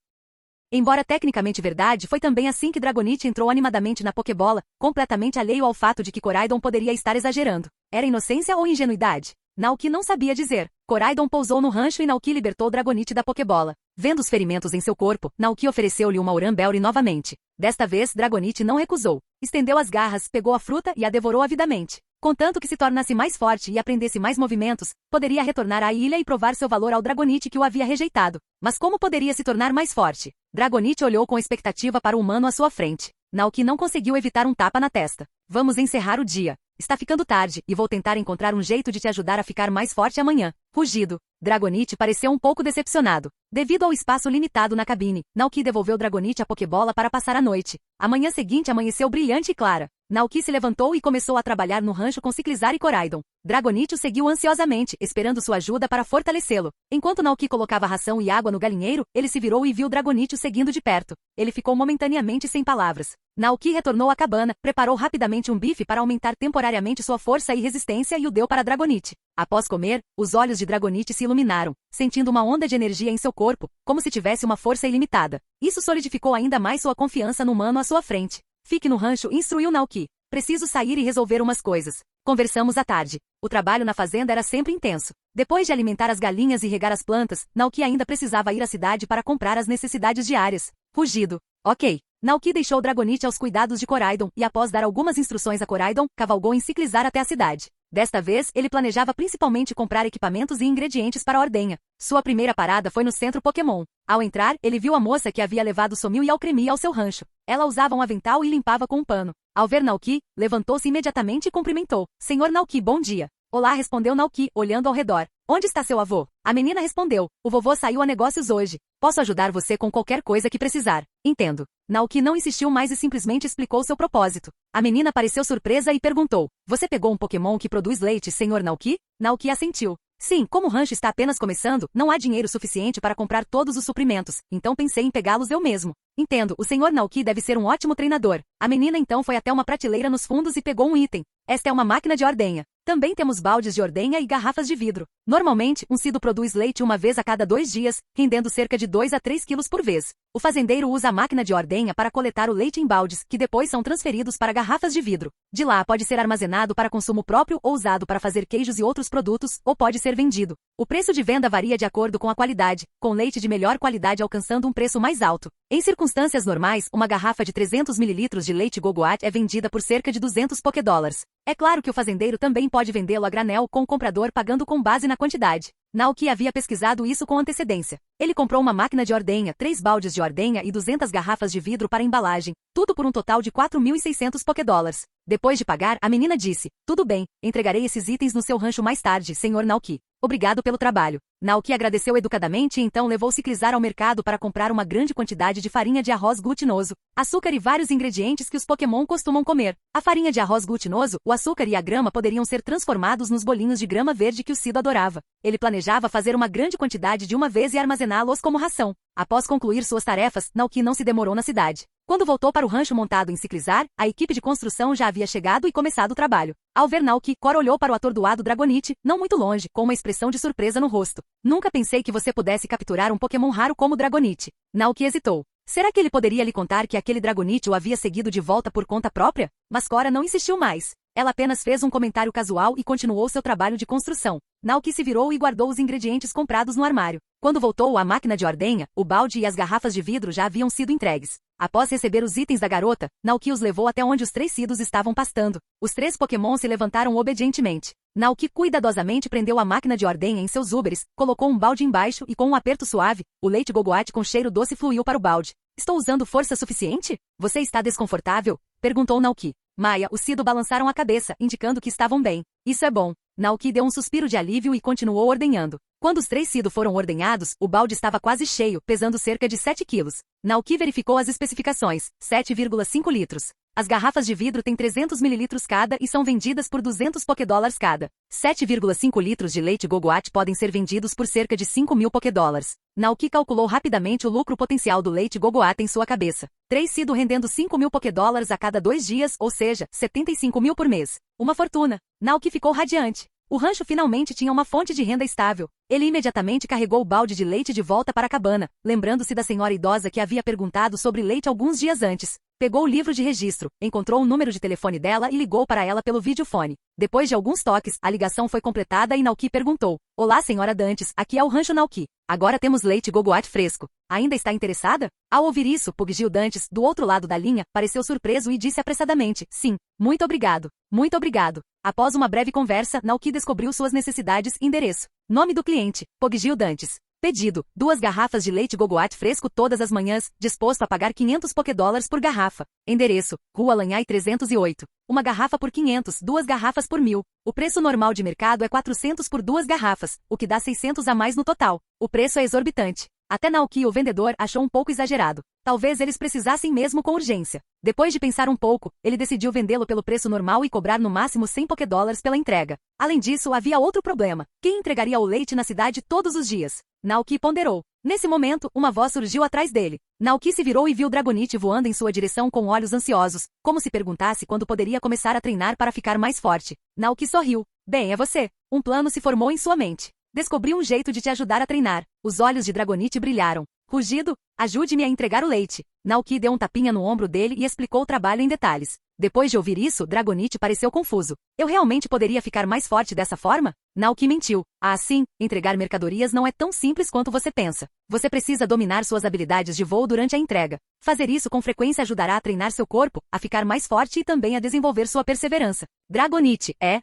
Embora tecnicamente verdade, foi também assim que Dragonite entrou animadamente na Pokébola, completamente alheio ao fato de que Coraidon poderia estar exagerando. Era inocência ou ingenuidade? Naoki não sabia dizer. Coraidon pousou no rancho e Naoki libertou Dragonite da Pokébola. Vendo os ferimentos em seu corpo, Naoki ofereceu-lhe uma Uranbelry novamente. Desta vez, Dragonite não recusou. Estendeu as garras, pegou a fruta e a devorou avidamente. Contanto que se tornasse mais forte e aprendesse mais movimentos, poderia retornar à ilha e provar seu valor ao Dragonite que o havia rejeitado. Mas como poderia se tornar mais forte? Dragonite olhou com expectativa para o humano à sua frente. Naoki não conseguiu evitar um tapa na testa. Vamos encerrar o dia. Está ficando tarde, e vou tentar encontrar um jeito de te ajudar a ficar mais forte amanhã. Rugido. Dragonite pareceu um pouco decepcionado. Devido ao espaço limitado na cabine, Naoki devolveu Dragonite a Pokébola para passar a noite. A manhã seguinte amanheceu brilhante e clara. Naoki se levantou e começou a trabalhar no rancho com Ciclizar e Coraidon. Dragonite o seguiu ansiosamente, esperando sua ajuda para fortalecê-lo. Enquanto Naoki colocava ração e água no galinheiro, ele se virou e viu Dragonite o seguindo de perto. Ele ficou momentaneamente sem palavras. Naoki retornou à cabana, preparou rapidamente um bife para aumentar temporariamente sua força e resistência e o deu para Dragonite. Após comer, os olhos de Dragonite se iluminaram, sentindo uma onda de energia em seu corpo, como se tivesse uma força ilimitada. Isso solidificou ainda mais sua confiança no humano à sua frente. Fique no rancho, instruiu Naoki. Preciso sair e resolver umas coisas. Conversamos à tarde. O trabalho na fazenda era sempre intenso. Depois de alimentar as galinhas e regar as plantas, Naoki ainda precisava ir à cidade para comprar as necessidades diárias. Rugido. Ok. Naoki deixou Dragonite aos cuidados de Coraidon e após dar algumas instruções a Coraidon, cavalgou em Ciclizar até a cidade. Desta vez, ele planejava principalmente comprar equipamentos e ingredientes para a ordenha. Sua primeira parada foi no centro Pokémon. Ao entrar, ele viu a moça que havia levado Somil e Alcremie ao seu rancho. Ela usava um avental e limpava com um pano. Ao ver Naoki, levantou-se imediatamente e cumprimentou. Senhor Naoki, bom dia. Olá, respondeu Naoki, olhando ao redor. Onde está seu avô? A menina respondeu. O vovô saiu a negócios hoje. Posso ajudar você com qualquer coisa que precisar. Entendo. Naoki não insistiu mais e simplesmente explicou seu propósito. A menina pareceu surpresa e perguntou. Você pegou um Pokémon que produz leite, Senhor Naoki? Naoki assentiu. Sim, como o rancho está apenas começando, não há dinheiro suficiente para comprar todos os suprimentos, então pensei em pegá-los eu mesmo. Entendo, o Sr. Naoki deve ser um ótimo treinador. A menina então foi até uma prateleira nos fundos e pegou um item. Esta é uma máquina de ordenha. Também temos baldes de ordenha e garrafas de vidro. Normalmente, um cido produz leite uma vez a cada 2 dias, rendendo cerca de 2 a 3 quilos por vez. O fazendeiro usa a máquina de ordenha para coletar o leite em baldes, que depois são transferidos para garrafas de vidro. De lá pode ser armazenado para consumo próprio ou usado para fazer queijos e outros produtos, ou pode ser vendido. O preço de venda varia de acordo com a qualidade, com leite de melhor qualidade alcançando um preço mais alto. Em circunstâncias normais, uma garrafa de 300 ml de leite Gogoat é vendida por cerca de 200 Pokédólares. É claro que o fazendeiro também pode vendê-lo a granel com o comprador pagando com base na quantidade. Naoki havia pesquisado isso com antecedência. Ele comprou uma máquina de ordenha, 3 baldes de ordenha e 200 garrafas de vidro para embalagem, tudo por um total de 4.600 Pokédólares. Depois de pagar, a menina disse, tudo bem, entregarei esses itens no seu rancho mais tarde, Sr. Naoki. Obrigado pelo trabalho. Naoki agradeceu educadamente e então levou Ciclizar ao mercado para comprar uma grande quantidade de farinha de arroz glutinoso, açúcar e vários ingredientes que os Pokémon costumam comer. A farinha de arroz glutinoso, o açúcar e a grama poderiam ser transformados nos bolinhos de grama verde que o Cido adorava. Ele planejava fazer uma grande quantidade de uma vez e armazená-los como ração. Após concluir suas tarefas, Naoki não se demorou na cidade. Quando voltou para o rancho montado em Ciclizar, a equipe de construção já havia chegado e começado o trabalho. Ao ver Naoki, Cora olhou para o atordoado Dragonite, não muito longe, com uma expressão de surpresa no rosto. Nunca pensei que você pudesse capturar um Pokémon raro como o Dragonite. Naoki hesitou. Será que ele poderia lhe contar que aquele Dragonite o havia seguido de volta por conta própria? Mas Cora não insistiu mais. Ela apenas fez um comentário casual e continuou seu trabalho de construção. Naoki se virou e guardou os ingredientes comprados no armário. Quando voltou à máquina de ordenha, o balde e as garrafas de vidro já haviam sido entregues. Após receber os itens da garota, Naoki os levou até onde os 3 Cidos estavam pastando. Os 3 Pokémon se levantaram obedientemente. Naoki cuidadosamente prendeu a máquina de ordenha em seus úberes, colocou um balde embaixo e com um aperto suave, o leite Gogoat com cheiro doce fluiu para o balde. Estou usando força suficiente? Você está desconfortável? Perguntou Naoki. Maia, os Cido balançaram a cabeça, indicando que estavam bem. Isso é bom. Naoki deu um suspiro de alívio e continuou ordenhando. Quando os 3 Cido foram ordenhados, o balde estava quase cheio, pesando cerca de 7 quilos. Naoki verificou as especificações, 7,5 litros. As garrafas de vidro têm 300 ml cada e são vendidas por 200 Pokédólares cada. 7,5 litros de leite Gogoat podem ser vendidos por cerca de 5.000 Pokédólares. Naoki calculou rapidamente o lucro potencial do leite Gogoat em sua cabeça. 3 Cido rendendo 5.000 Pokédólares a cada 2 dias, ou seja, 75.000 por mês. Uma fortuna. Naoki ficou radiante. O rancho finalmente tinha uma fonte de renda estável. Ele imediatamente carregou o balde de leite de volta para a cabana, lembrando-se da senhora idosa que havia perguntado sobre leite alguns dias antes. Pegou o livro de registro, encontrou o número de telefone dela e ligou para ela pelo videofone. Depois de alguns toques, a ligação foi completada e Naoki perguntou. Olá, senhora Dantes, aqui é o rancho Naoki. Agora temos leite Gogoat fresco. Ainda está interessada? Ao ouvir isso, Pugil Dantes, do outro lado da linha, pareceu surpreso e disse apressadamente, sim, muito obrigado. Muito obrigado. Após uma breve conversa, Naoki descobriu suas necessidades e endereço. Nome do cliente, Pugil Dantes. Pedido, 2 garrafas de leite Gogoat fresco todas as manhãs, disposto a pagar 500 Pokédólares por garrafa. Endereço, Rua Lanhai 308. Uma garrafa por 500, 2 garrafas por 1.000. O preço normal de mercado é 400 por 2 garrafas, o que dá 600 a mais no total. O preço é exorbitante. Até Naoki, o vendedor, achou um pouco exagerado. Talvez eles precisassem mesmo com urgência. Depois de pensar um pouco, ele decidiu vendê-lo pelo preço normal e cobrar no máximo 100 Pokédólares pela entrega. Além disso, havia outro problema. Quem entregaria o leite na cidade todos os dias? Naoki ponderou. Nesse momento, uma voz surgiu atrás dele. Naoki se virou e viu Dragonite voando em sua direção com olhos ansiosos, como se perguntasse quando poderia começar a treinar para ficar mais forte. Naoki sorriu. Bem, é você. Um plano se formou em sua mente. Descobri um jeito de te ajudar a treinar. Os olhos de Dragonite brilharam. Rugido, ajude-me a entregar o leite. Naoki deu um tapinha no ombro dele e explicou o trabalho em detalhes. Depois de ouvir isso, Dragonite pareceu confuso. Eu realmente poderia ficar mais forte dessa forma? Naoki mentiu. Ah, sim, entregar mercadorias não é tão simples quanto você pensa. Você precisa dominar suas habilidades de voo durante a entrega. Fazer isso com frequência ajudará a treinar seu corpo, a ficar mais forte e também a desenvolver sua perseverança. Dragonite, é...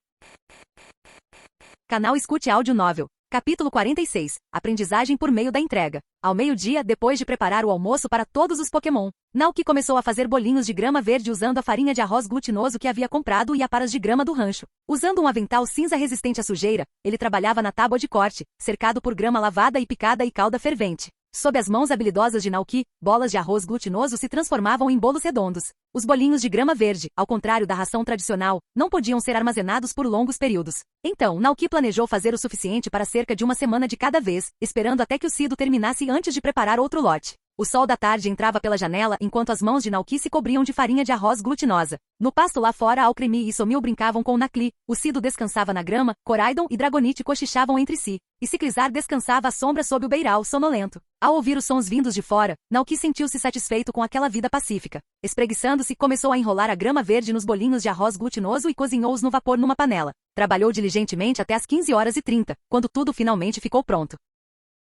Canal Escute Áudio Novel. Capítulo 46. Aprendizagem por meio da entrega. Ao meio-dia, depois de preparar o almoço para todos os Pokémon, Naoki começou a fazer bolinhos de grama verde usando a farinha de arroz glutinoso que havia comprado e a paras de grama do rancho. Usando um avental cinza resistente à sujeira, ele trabalhava na tábua de corte, cercado por grama lavada e picada e calda fervente. Sob as mãos habilidosas de Naoki, bolas de arroz glutinoso se transformavam em bolos redondos. Os bolinhos de grama verde, ao contrário da ração tradicional, não podiam ser armazenados por longos períodos. Então, Naoki planejou fazer o suficiente para cerca de uma semana de cada vez, esperando até que o cido terminasse antes de preparar outro lote. O sol da tarde entrava pela janela enquanto as mãos de Naoki se cobriam de farinha de arroz glutinosa. No pasto lá fora, Alcremie e Somil brincavam com Nakli, o cido descansava na grama, Coraidon e Dragonite cochichavam entre si, e Ciclizar descansava à sombra sob o beiral sonolento. Ao ouvir os sons vindos de fora, Naoki sentiu-se satisfeito com aquela vida pacífica. Espreguiçando-se, começou a enrolar a grama verde nos bolinhos de arroz glutinoso e cozinhou-os no vapor numa panela. Trabalhou diligentemente até às 15h30, quando tudo finalmente ficou pronto.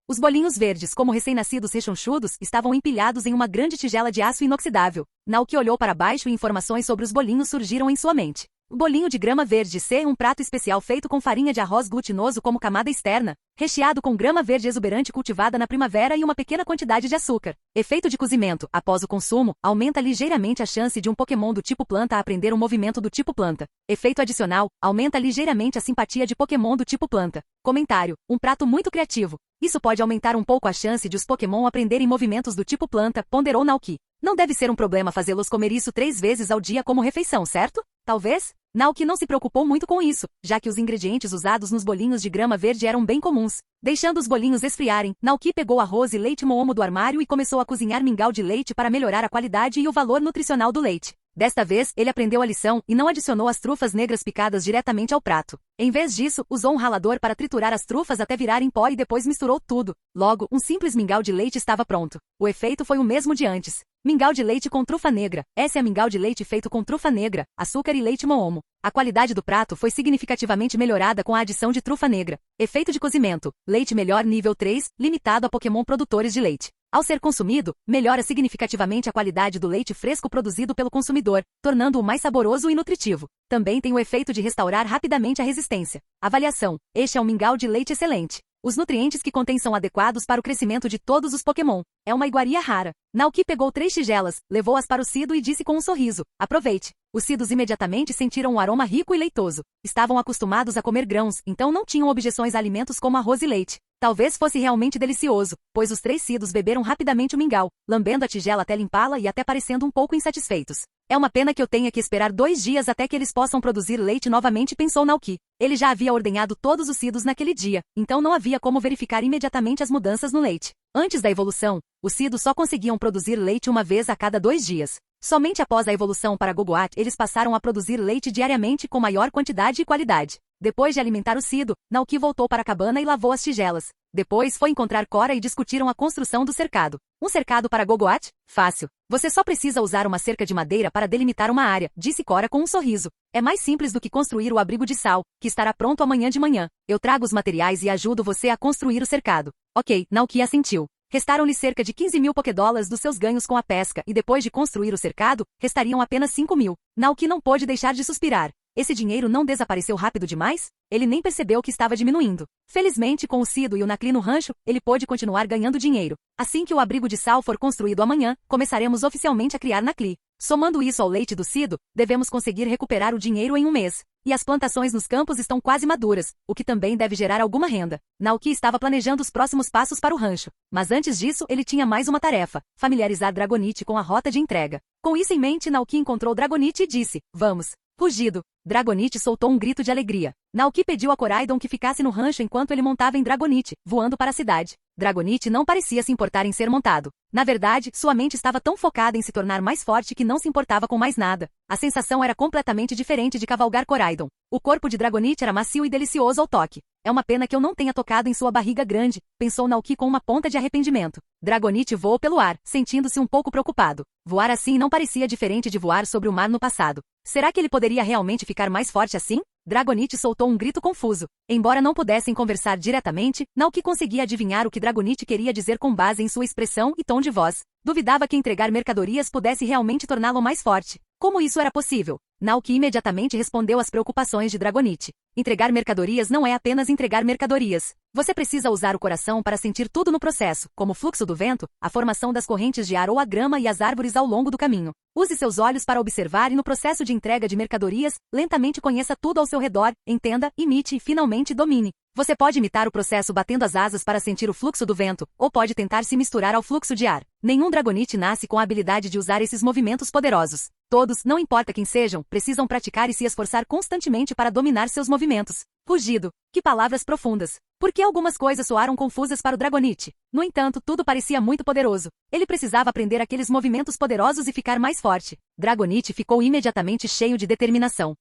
Os bolinhos verdes, como recém-nascidos rechonchudos, estavam empilhados em uma grande tigela de aço inoxidável. Naoki olhou para baixo e informações sobre os bolinhos surgiram em sua mente. O bolinho de grama verde C, um prato especial feito com farinha de arroz glutinoso como camada externa, recheado com grama verde exuberante cultivada na primavera e uma pequena quantidade de açúcar. Efeito de cozimento. Após o consumo, aumenta ligeiramente a chance de um Pokémon do tipo planta aprender um movimento do tipo planta. Efeito adicional. Aumenta ligeiramente a simpatia de Pokémon do tipo planta. Comentário. Um prato muito criativo. Isso pode aumentar um pouco a chance de os Pokémon aprenderem movimentos do tipo planta, ponderou Naoki. Não deve ser um problema fazê-los comer isso 3 vezes ao dia como refeição, certo? Talvez? Naoki não se preocupou muito com isso, já que os ingredientes usados nos bolinhos de grama verde eram bem comuns. Deixando os bolinhos esfriarem, Naoki pegou arroz e leite Moomo do armário e começou a cozinhar mingau de leite para melhorar a qualidade e o valor nutricional do leite. Desta vez, ele aprendeu a lição e não adicionou as trufas negras picadas diretamente ao prato. Em vez disso, usou um ralador para triturar as trufas até virarem pó e depois misturou tudo. Logo, um simples mingau de leite estava pronto. O efeito foi o mesmo de antes. Mingau de leite com trufa negra. Esse é mingau de leite feito com trufa negra, açúcar e leite Moomo. A qualidade do prato foi significativamente melhorada com a adição de trufa negra. Efeito de cozimento. Leite melhor nível 3, limitado a Pokémon produtores de leite. Ao ser consumido, melhora significativamente a qualidade do leite fresco produzido pelo consumidor, tornando-o mais saboroso e nutritivo. Também tem o efeito de restaurar rapidamente a resistência. Avaliação. Este é um mingau de leite excelente. Os nutrientes que contém são adequados para o crescimento de todos os Pokémon. É uma iguaria rara. Naoki pegou 3 tigelas, levou-as para o cido e disse com um sorriso: aproveite. Os cidos imediatamente sentiram um aroma rico e leitoso. Estavam acostumados a comer grãos, então não tinham objeções a alimentos como arroz e leite. Talvez fosse realmente delicioso, pois os 3 cidos beberam rapidamente o mingau, lambendo a tigela até limpá-la e até parecendo um pouco insatisfeitos. É uma pena que eu tenha que esperar 2 dias até que eles possam produzir leite novamente, pensou Naoki. Ele já havia ordenhado todos os cidos naquele dia, então não havia como verificar imediatamente as mudanças no leite. Antes da evolução, os cidos só conseguiam produzir leite uma vez a cada 2 dias. Somente após a evolução para Gogoat eles passaram a produzir leite diariamente com maior quantidade e qualidade. Depois de alimentar o cido, Naoki voltou para a cabana e lavou as tigelas. Depois foi encontrar Cora e discutiram a construção do cercado. Um cercado para Gogoat? Fácil. Você só precisa usar uma cerca de madeira para delimitar uma área, disse Cora com um sorriso. É mais simples do que construir o abrigo de sal, que estará pronto amanhã de manhã. Eu trago os materiais e ajudo você a construir o cercado. Ok, Naoki assentiu. Restaram-lhe cerca de 15.000 Pokédólares dos seus ganhos com a pesca e depois de construir o cercado, restariam apenas 5.000. Naoki não pôde deixar de suspirar. Esse dinheiro não desapareceu rápido demais? Ele nem percebeu que estava diminuindo. Felizmente, com o cido e o Nakli no rancho, ele pôde continuar ganhando dinheiro. Assim que o abrigo de sal for construído amanhã, começaremos oficialmente a criar Nakli. Somando isso ao leite do cido, devemos conseguir recuperar o dinheiro em um mês. E as plantações nos campos estão quase maduras, o que também deve gerar alguma renda. Naoki estava planejando os próximos passos para o rancho. Mas antes disso, ele tinha mais uma tarefa: familiarizar Dragonite com a rota de entrega. Com isso em mente, Naoki encontrou Dragonite e disse: vamos. Rugido. Dragonite soltou um grito de alegria. Naoki pediu a Coraidon que ficasse no rancho enquanto ele montava em Dragonite, voando para a cidade. Dragonite não parecia se importar em ser montado. Na verdade, sua mente estava tão focada em se tornar mais forte que não se importava com mais nada. A sensação era completamente diferente de cavalgar Coraidon. O corpo de Dragonite era macio e delicioso ao toque. É uma pena que eu não tenha tocado em sua barriga grande, pensou Naoki com uma ponta de arrependimento. Dragonite voou pelo ar, sentindo-se um pouco preocupado. Voar assim não parecia diferente de voar sobre o mar no passado. Será que ele poderia realmente ficar mais forte assim? Dragonite soltou um grito confuso. Embora não pudessem conversar diretamente, Naoki conseguia adivinhar o que Dragonite queria dizer com base em sua expressão e tom de voz. Duvidava que entregar mercadorias pudesse realmente torná-lo mais forte. Como isso era possível? Naoki imediatamente respondeu às preocupações de Dragonite. Entregar mercadorias não é apenas entregar mercadorias. Você precisa usar o coração para sentir tudo no processo, como o fluxo do vento, a formação das correntes de ar ou a grama e as árvores ao longo do caminho. Use seus olhos para observar e no processo de entrega de mercadorias, lentamente conheça tudo ao seu redor, entenda, imite e finalmente domine. Você pode imitar o processo batendo as asas para sentir o fluxo do vento, ou pode tentar se misturar ao fluxo de ar. Nenhum Dragonite nasce com a habilidade de usar esses movimentos poderosos. Todos, não importa quem sejam, precisam praticar e se esforçar constantemente para dominar seus movimentos. Rugido. Que palavras profundas. Por que algumas coisas soaram confusas para o Dragonite? No entanto, tudo parecia muito poderoso. Ele precisava aprender aqueles movimentos poderosos e ficar mais forte. Dragonite ficou imediatamente cheio de determinação.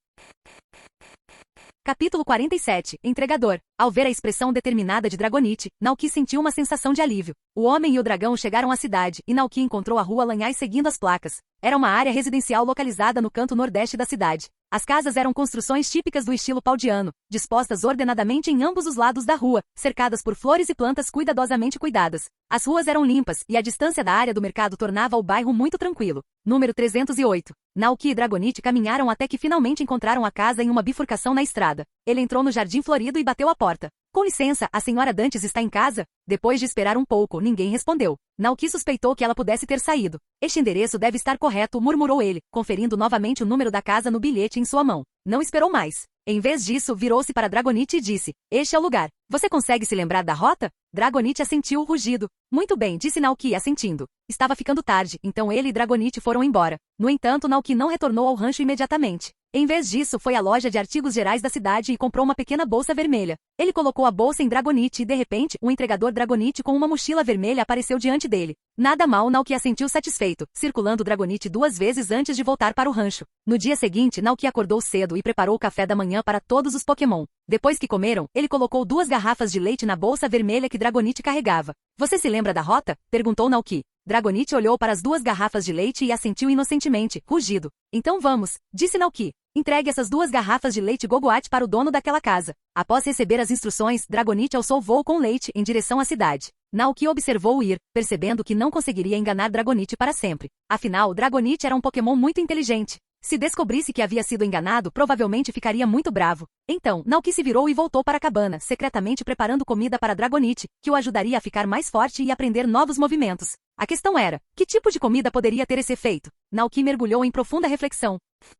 Capítulo 47. Entregador. Ao ver a expressão determinada de Dragonite, Naoki sentiu uma sensação de alívio. O homem e o dragão chegaram à cidade, e Naoki encontrou a rua Lanhai seguindo as placas. Era uma área residencial localizada no canto nordeste da cidade. As casas eram construções típicas do estilo paldiano, dispostas ordenadamente em ambos os lados da rua, cercadas por flores e plantas cuidadosamente cuidadas. As ruas eram limpas, e a distância da área do mercado tornava o bairro muito tranquilo. Número 308. Naoki e Dragonite caminharam até que finalmente encontraram a casa em uma bifurcação na estrada. Ele entrou no jardim florido e bateu à porta. Com licença, a senhora Dantes está em casa? Depois de esperar um pouco, ninguém respondeu. Naoki suspeitou que ela pudesse ter saído. Este endereço deve estar correto, murmurou ele, conferindo novamente o número da casa no bilhete em sua mão. Não esperou mais. Em vez disso, virou-se para Dragonite e disse: este é o lugar. Você consegue se lembrar da rota? Dragonite assentiu rugido. Muito bem, disse Naoki assentindo. Estava ficando tarde, então ele e Dragonite foram embora. No entanto, Naoki não retornou ao rancho imediatamente. Em vez disso, foi à loja de artigos gerais da cidade e comprou uma pequena bolsa vermelha. Ele colocou a bolsa em Dragonite e, de repente, um entregador Dragonite com uma mochila vermelha apareceu diante dele. Nada mal, Naoki assentiu satisfeito, circulando Dragonite 2 vezes antes de voltar para o rancho. No dia seguinte, Naoki acordou cedo e preparou o café da manhã para todos os Pokémon. Depois que comeram, ele colocou 2 garrafas de leite na bolsa vermelha que Dragonite carregava. Você se lembra da rota? Perguntou Naoki. Dragonite olhou para as 2 garrafas de leite e assentiu inocentemente, rugido. Então vamos, disse Naoki. Entregue essas 2 garrafas de leite Gogoat para o dono daquela casa. Após receber as instruções, Dragonite alçou voo com leite em direção à cidade. Naoki observou-o ir, percebendo que não conseguiria enganar Dragonite para sempre. Afinal, Dragonite era um Pokémon muito inteligente. Se descobrisse que havia sido enganado, provavelmente ficaria muito bravo. Então, Naoki se virou e voltou para a cabana, secretamente preparando comida para Dragonite, que o ajudaria a ficar mais forte e aprender novos movimentos. A questão era, que tipo de comida poderia ter esse efeito? Naoki mergulhou em profunda reflexão.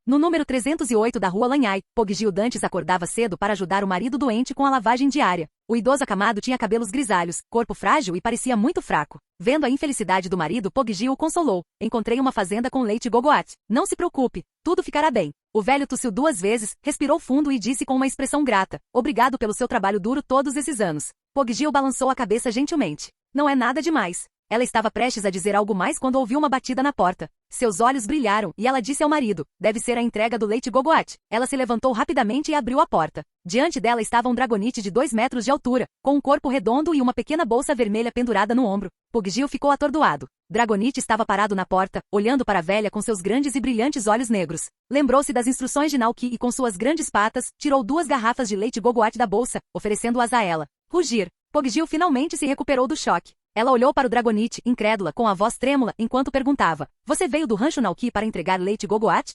No número 308 da rua Lanhai, Poggio Dantes acordava cedo para ajudar o marido doente com a lavagem diária. O idoso acamado tinha cabelos grisalhos, corpo frágil e parecia muito fraco. Vendo a infelicidade do marido, Poggio o consolou. Encontrei uma fazenda com leite Gogoat. Não se preocupe, tudo ficará bem. O velho tossiu 2 vezes, respirou fundo e disse com uma expressão grata: obrigado pelo seu trabalho duro todos esses anos. Poggio balançou a cabeça gentilmente. Não é nada demais. Ela estava prestes a dizer algo mais quando ouviu uma batida na porta. Seus olhos brilharam e ela disse ao marido: deve ser a entrega do leite Gogoat. Ela se levantou rapidamente e abriu a porta. Diante dela estava um Dragonite de 2 metros de altura, com um corpo redondo e uma pequena bolsa vermelha pendurada no ombro. Poggio ficou atordoado. Dragonite estava parado na porta, olhando para a velha com seus grandes e brilhantes olhos negros. Lembrou-se das instruções de Naoki e com suas grandes patas, tirou 2 garrafas de leite Gogoat da bolsa, oferecendo-as a ela. Rugir. Poggio finalmente se recuperou do choque. Ela olhou para o Dragonite, incrédula, com a voz trêmula, enquanto perguntava: você veio do rancho Naoki para entregar leite Gogoat?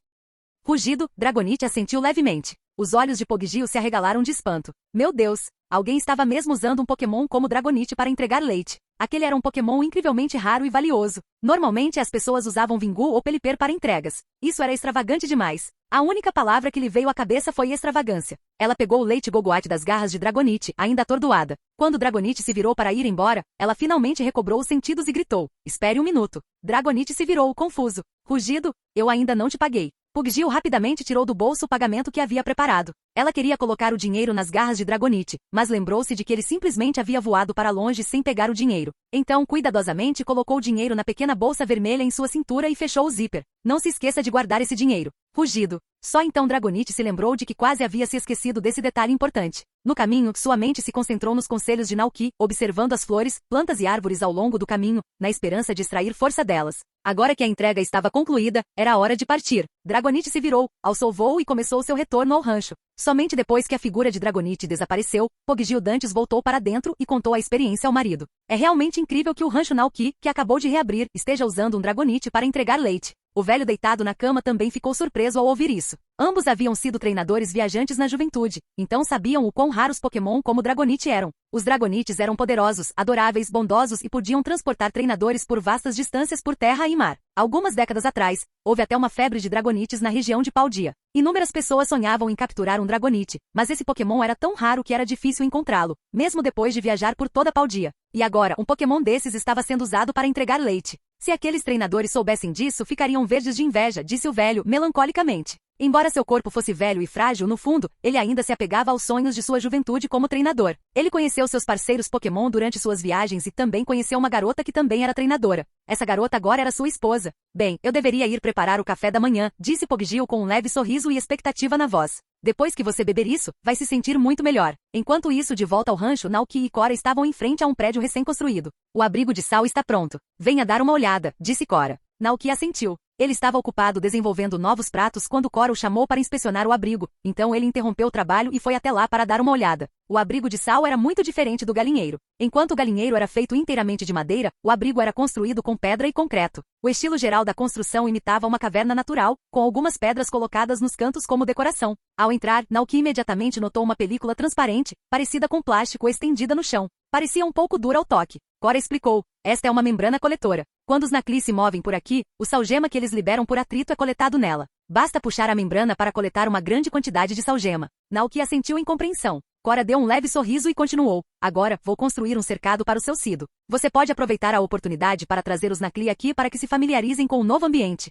Rugido, Dragonite assentiu levemente. Os olhos de Poggio se arregalaram de espanto. Meu Deus! Alguém estava mesmo usando um Pokémon como Dragonite para entregar leite. Aquele era um Pokémon incrivelmente raro e valioso. Normalmente as pessoas usavam Vingu ou Pelipper para entregas. Isso era extravagante demais. A única palavra que lhe veio à cabeça foi extravagância. Ela pegou o leite Gogoat das garras de Dragonite, ainda atordoada. Quando Dragonite se virou para ir embora, ela finalmente recobrou os sentidos e gritou: espere um minuto. Dragonite se virou, confuso. Rugido, eu ainda não te paguei. Poggio rapidamente tirou do bolso o pagamento que havia preparado. Ela queria colocar o dinheiro nas garras de Dragonite, mas lembrou-se de que ele simplesmente havia voado para longe sem pegar o dinheiro. Então, cuidadosamente, colocou o dinheiro na pequena bolsa vermelha em sua cintura e fechou o zíper. Não se esqueça de guardar esse dinheiro. Rugido. Só então Dragonite se lembrou de que quase havia se esquecido desse detalhe importante. No caminho, sua mente se concentrou nos conselhos de Naoki, observando as flores, plantas e árvores ao longo do caminho, na esperança de extrair força delas. Agora que a entrega estava concluída, era a hora de partir. Dragonite se virou, alçou voo e começou seu retorno ao rancho. Somente depois que a figura de Dragonite desapareceu, Poggio Dantes voltou para dentro e contou a experiência ao marido. É realmente incrível que o rancho Naoki, que acabou de reabrir, esteja usando um Dragonite para entregar leite. O velho deitado na cama também ficou surpreso ao ouvir isso. Ambos haviam sido treinadores viajantes na juventude, então sabiam o quão raros Pokémon como Dragonite eram. Os Dragonites eram poderosos, adoráveis, bondosos e podiam transportar treinadores por vastas distâncias por terra e mar. Algumas décadas atrás, houve até uma febre de Dragonites na região de Paldea. Inúmeras pessoas sonhavam em capturar um Dragonite, mas esse Pokémon era tão raro que era difícil encontrá-lo, mesmo depois de viajar por toda Paldea. E agora, um Pokémon desses estava sendo usado para entregar leite. Se aqueles treinadores soubessem disso, ficariam verdes de inveja, disse o velho, melancolicamente. Embora seu corpo fosse velho e frágil, no fundo, ele ainda se apegava aos sonhos de sua juventude como treinador. Ele conheceu seus parceiros Pokémon durante suas viagens e também conheceu uma garota que também era treinadora. Essa garota agora era sua esposa. Bem, eu deveria ir preparar o café da manhã, disse Poggiel com um leve sorriso e expectativa na voz. Depois que você beber isso, vai se sentir muito melhor. Enquanto isso, de volta ao rancho, Naoki e Cora estavam em frente a um prédio recém-construído. O abrigo de Sal está pronto. Venha dar uma olhada, disse Cora. Naoki assentiu. Ele estava ocupado desenvolvendo novos pratos quando Cora o chamou para inspecionar o abrigo, então ele interrompeu o trabalho e foi até lá para dar uma olhada. O abrigo de Sal era muito diferente do galinheiro. Enquanto o galinheiro era feito inteiramente de madeira, o abrigo era construído com pedra e concreto. O estilo geral da construção imitava uma caverna natural, com algumas pedras colocadas nos cantos como decoração. Ao entrar, Naoki imediatamente notou uma película transparente, parecida com plástico estendida no chão. Parecia um pouco dura ao toque. Cora explicou. Esta é uma membrana coletora. Quando os Nacli se movem por aqui, o salgema que eles liberam por atrito é coletado nela. Basta puxar a membrana para coletar uma grande quantidade de salgema. Naoki assentiu em compreensão. Cora deu um leve sorriso e continuou. Agora, vou construir um cercado para o seu Cido. Você pode aproveitar a oportunidade para trazer os Nacli aqui para que se familiarizem com o novo ambiente.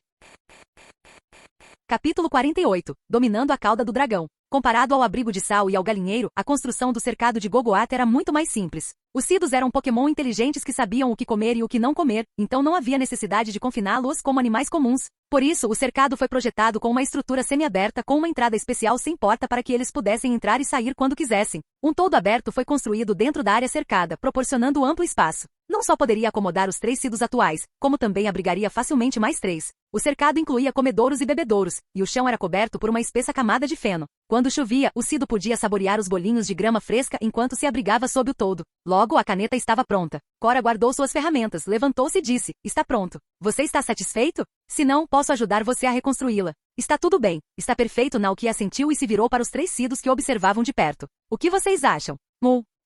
Capítulo 48. Dominando a cauda do dragão. Comparado ao abrigo de Sal e ao galinheiro, a construção do cercado de Gogoat era muito mais simples. Os Cidos eram Pokémon inteligentes que sabiam o que comer e o que não comer, então não havia necessidade de confiná-los como animais comuns. Por isso, o cercado foi projetado com uma estrutura semi-aberta com uma entrada especial sem porta para que eles pudessem entrar e sair quando quisessem. Um toldo aberto foi construído dentro da área cercada, proporcionando amplo espaço. Não só poderia acomodar os 3 Cidos atuais, como também abrigaria facilmente mais 3. O cercado incluía comedouros e bebedouros, e o chão era coberto por uma espessa camada de feno. Quando chovia, o Cido podia saborear os bolinhos de grama fresca enquanto se abrigava sob o toldo. Logo, a caneta estava pronta. Cora guardou suas ferramentas, levantou-se e disse, está pronto. Você está satisfeito? Se não, posso ajudar você a reconstruí-la. Está tudo bem. Está perfeito. Naoki assentiu e se virou para os 3 Cidos que observavam de perto. O que vocês acham?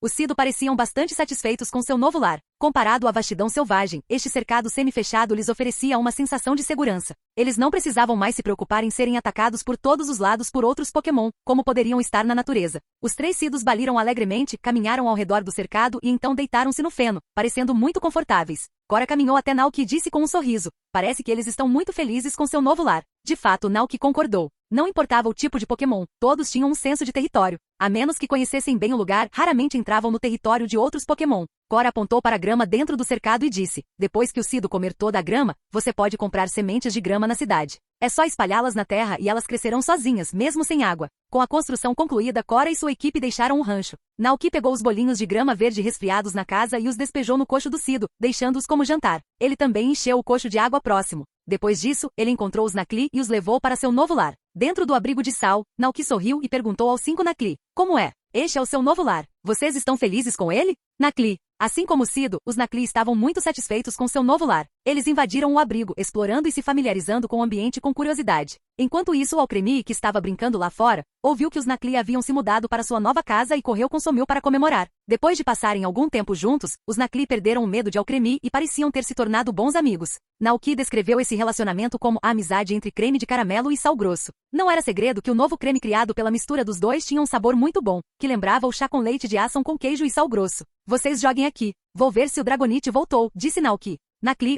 Os Cido pareciam bastante satisfeitos com seu novo lar. Comparado à vastidão selvagem, este cercado semi-fechado lhes oferecia uma sensação de segurança. Eles não precisavam mais se preocupar em serem atacados por todos os lados por outros Pokémon, como poderiam estar na natureza. Os 3 Cidos baliram alegremente, caminharam ao redor do cercado e então deitaram-se no feno, parecendo muito confortáveis. Cora caminhou até Naoki e disse com um sorriso. Parece que eles estão muito felizes com seu novo lar. De fato, Naoki concordou. Não importava o tipo de Pokémon, todos tinham um senso de território. A menos que conhecessem bem o lugar, raramente entravam no território de outros Pokémon. Cora apontou para a grama dentro do cercado e disse, depois que o Cido comer toda a grama, você pode comprar sementes de grama na cidade. É só espalhá-las na terra e elas crescerão sozinhas, mesmo sem água. Com a construção concluída, Cora e sua equipe deixaram o rancho. Naoki pegou os bolinhos de grama verde resfriados na casa e os despejou no coxo do Cido, deixando-os como jantar. Ele também encheu o coxo de água próximo. Depois disso, ele encontrou os Nacli e os levou para seu novo lar. Dentro do abrigo de Sal, Naoki sorriu e perguntou aos 5 Nacli. Como é? Este é o seu novo lar. Vocês estão felizes com ele? Nacli. Assim como Cido, os Nacli estavam muito satisfeitos com seu novo lar. Eles invadiram o abrigo, explorando e se familiarizando com o ambiente com curiosidade. Enquanto isso, o Alcremie, que estava brincando lá fora, ouviu que os Nacli haviam se mudado para sua nova casa e correu com Somil para comemorar. Depois de passarem algum tempo juntos, os Nacli perderam o medo de Alcremie e pareciam ter se tornado bons amigos. Naoki descreveu esse relacionamento como a amizade entre creme de caramelo e sal grosso. Não era segredo que o novo creme criado pela mistura dos dois tinha um sabor muito bom, que lembrava o chá com leite de ação com queijo e sal grosso. Vocês joguem aqui. Vou ver se o Dragonite voltou, disse Naoki.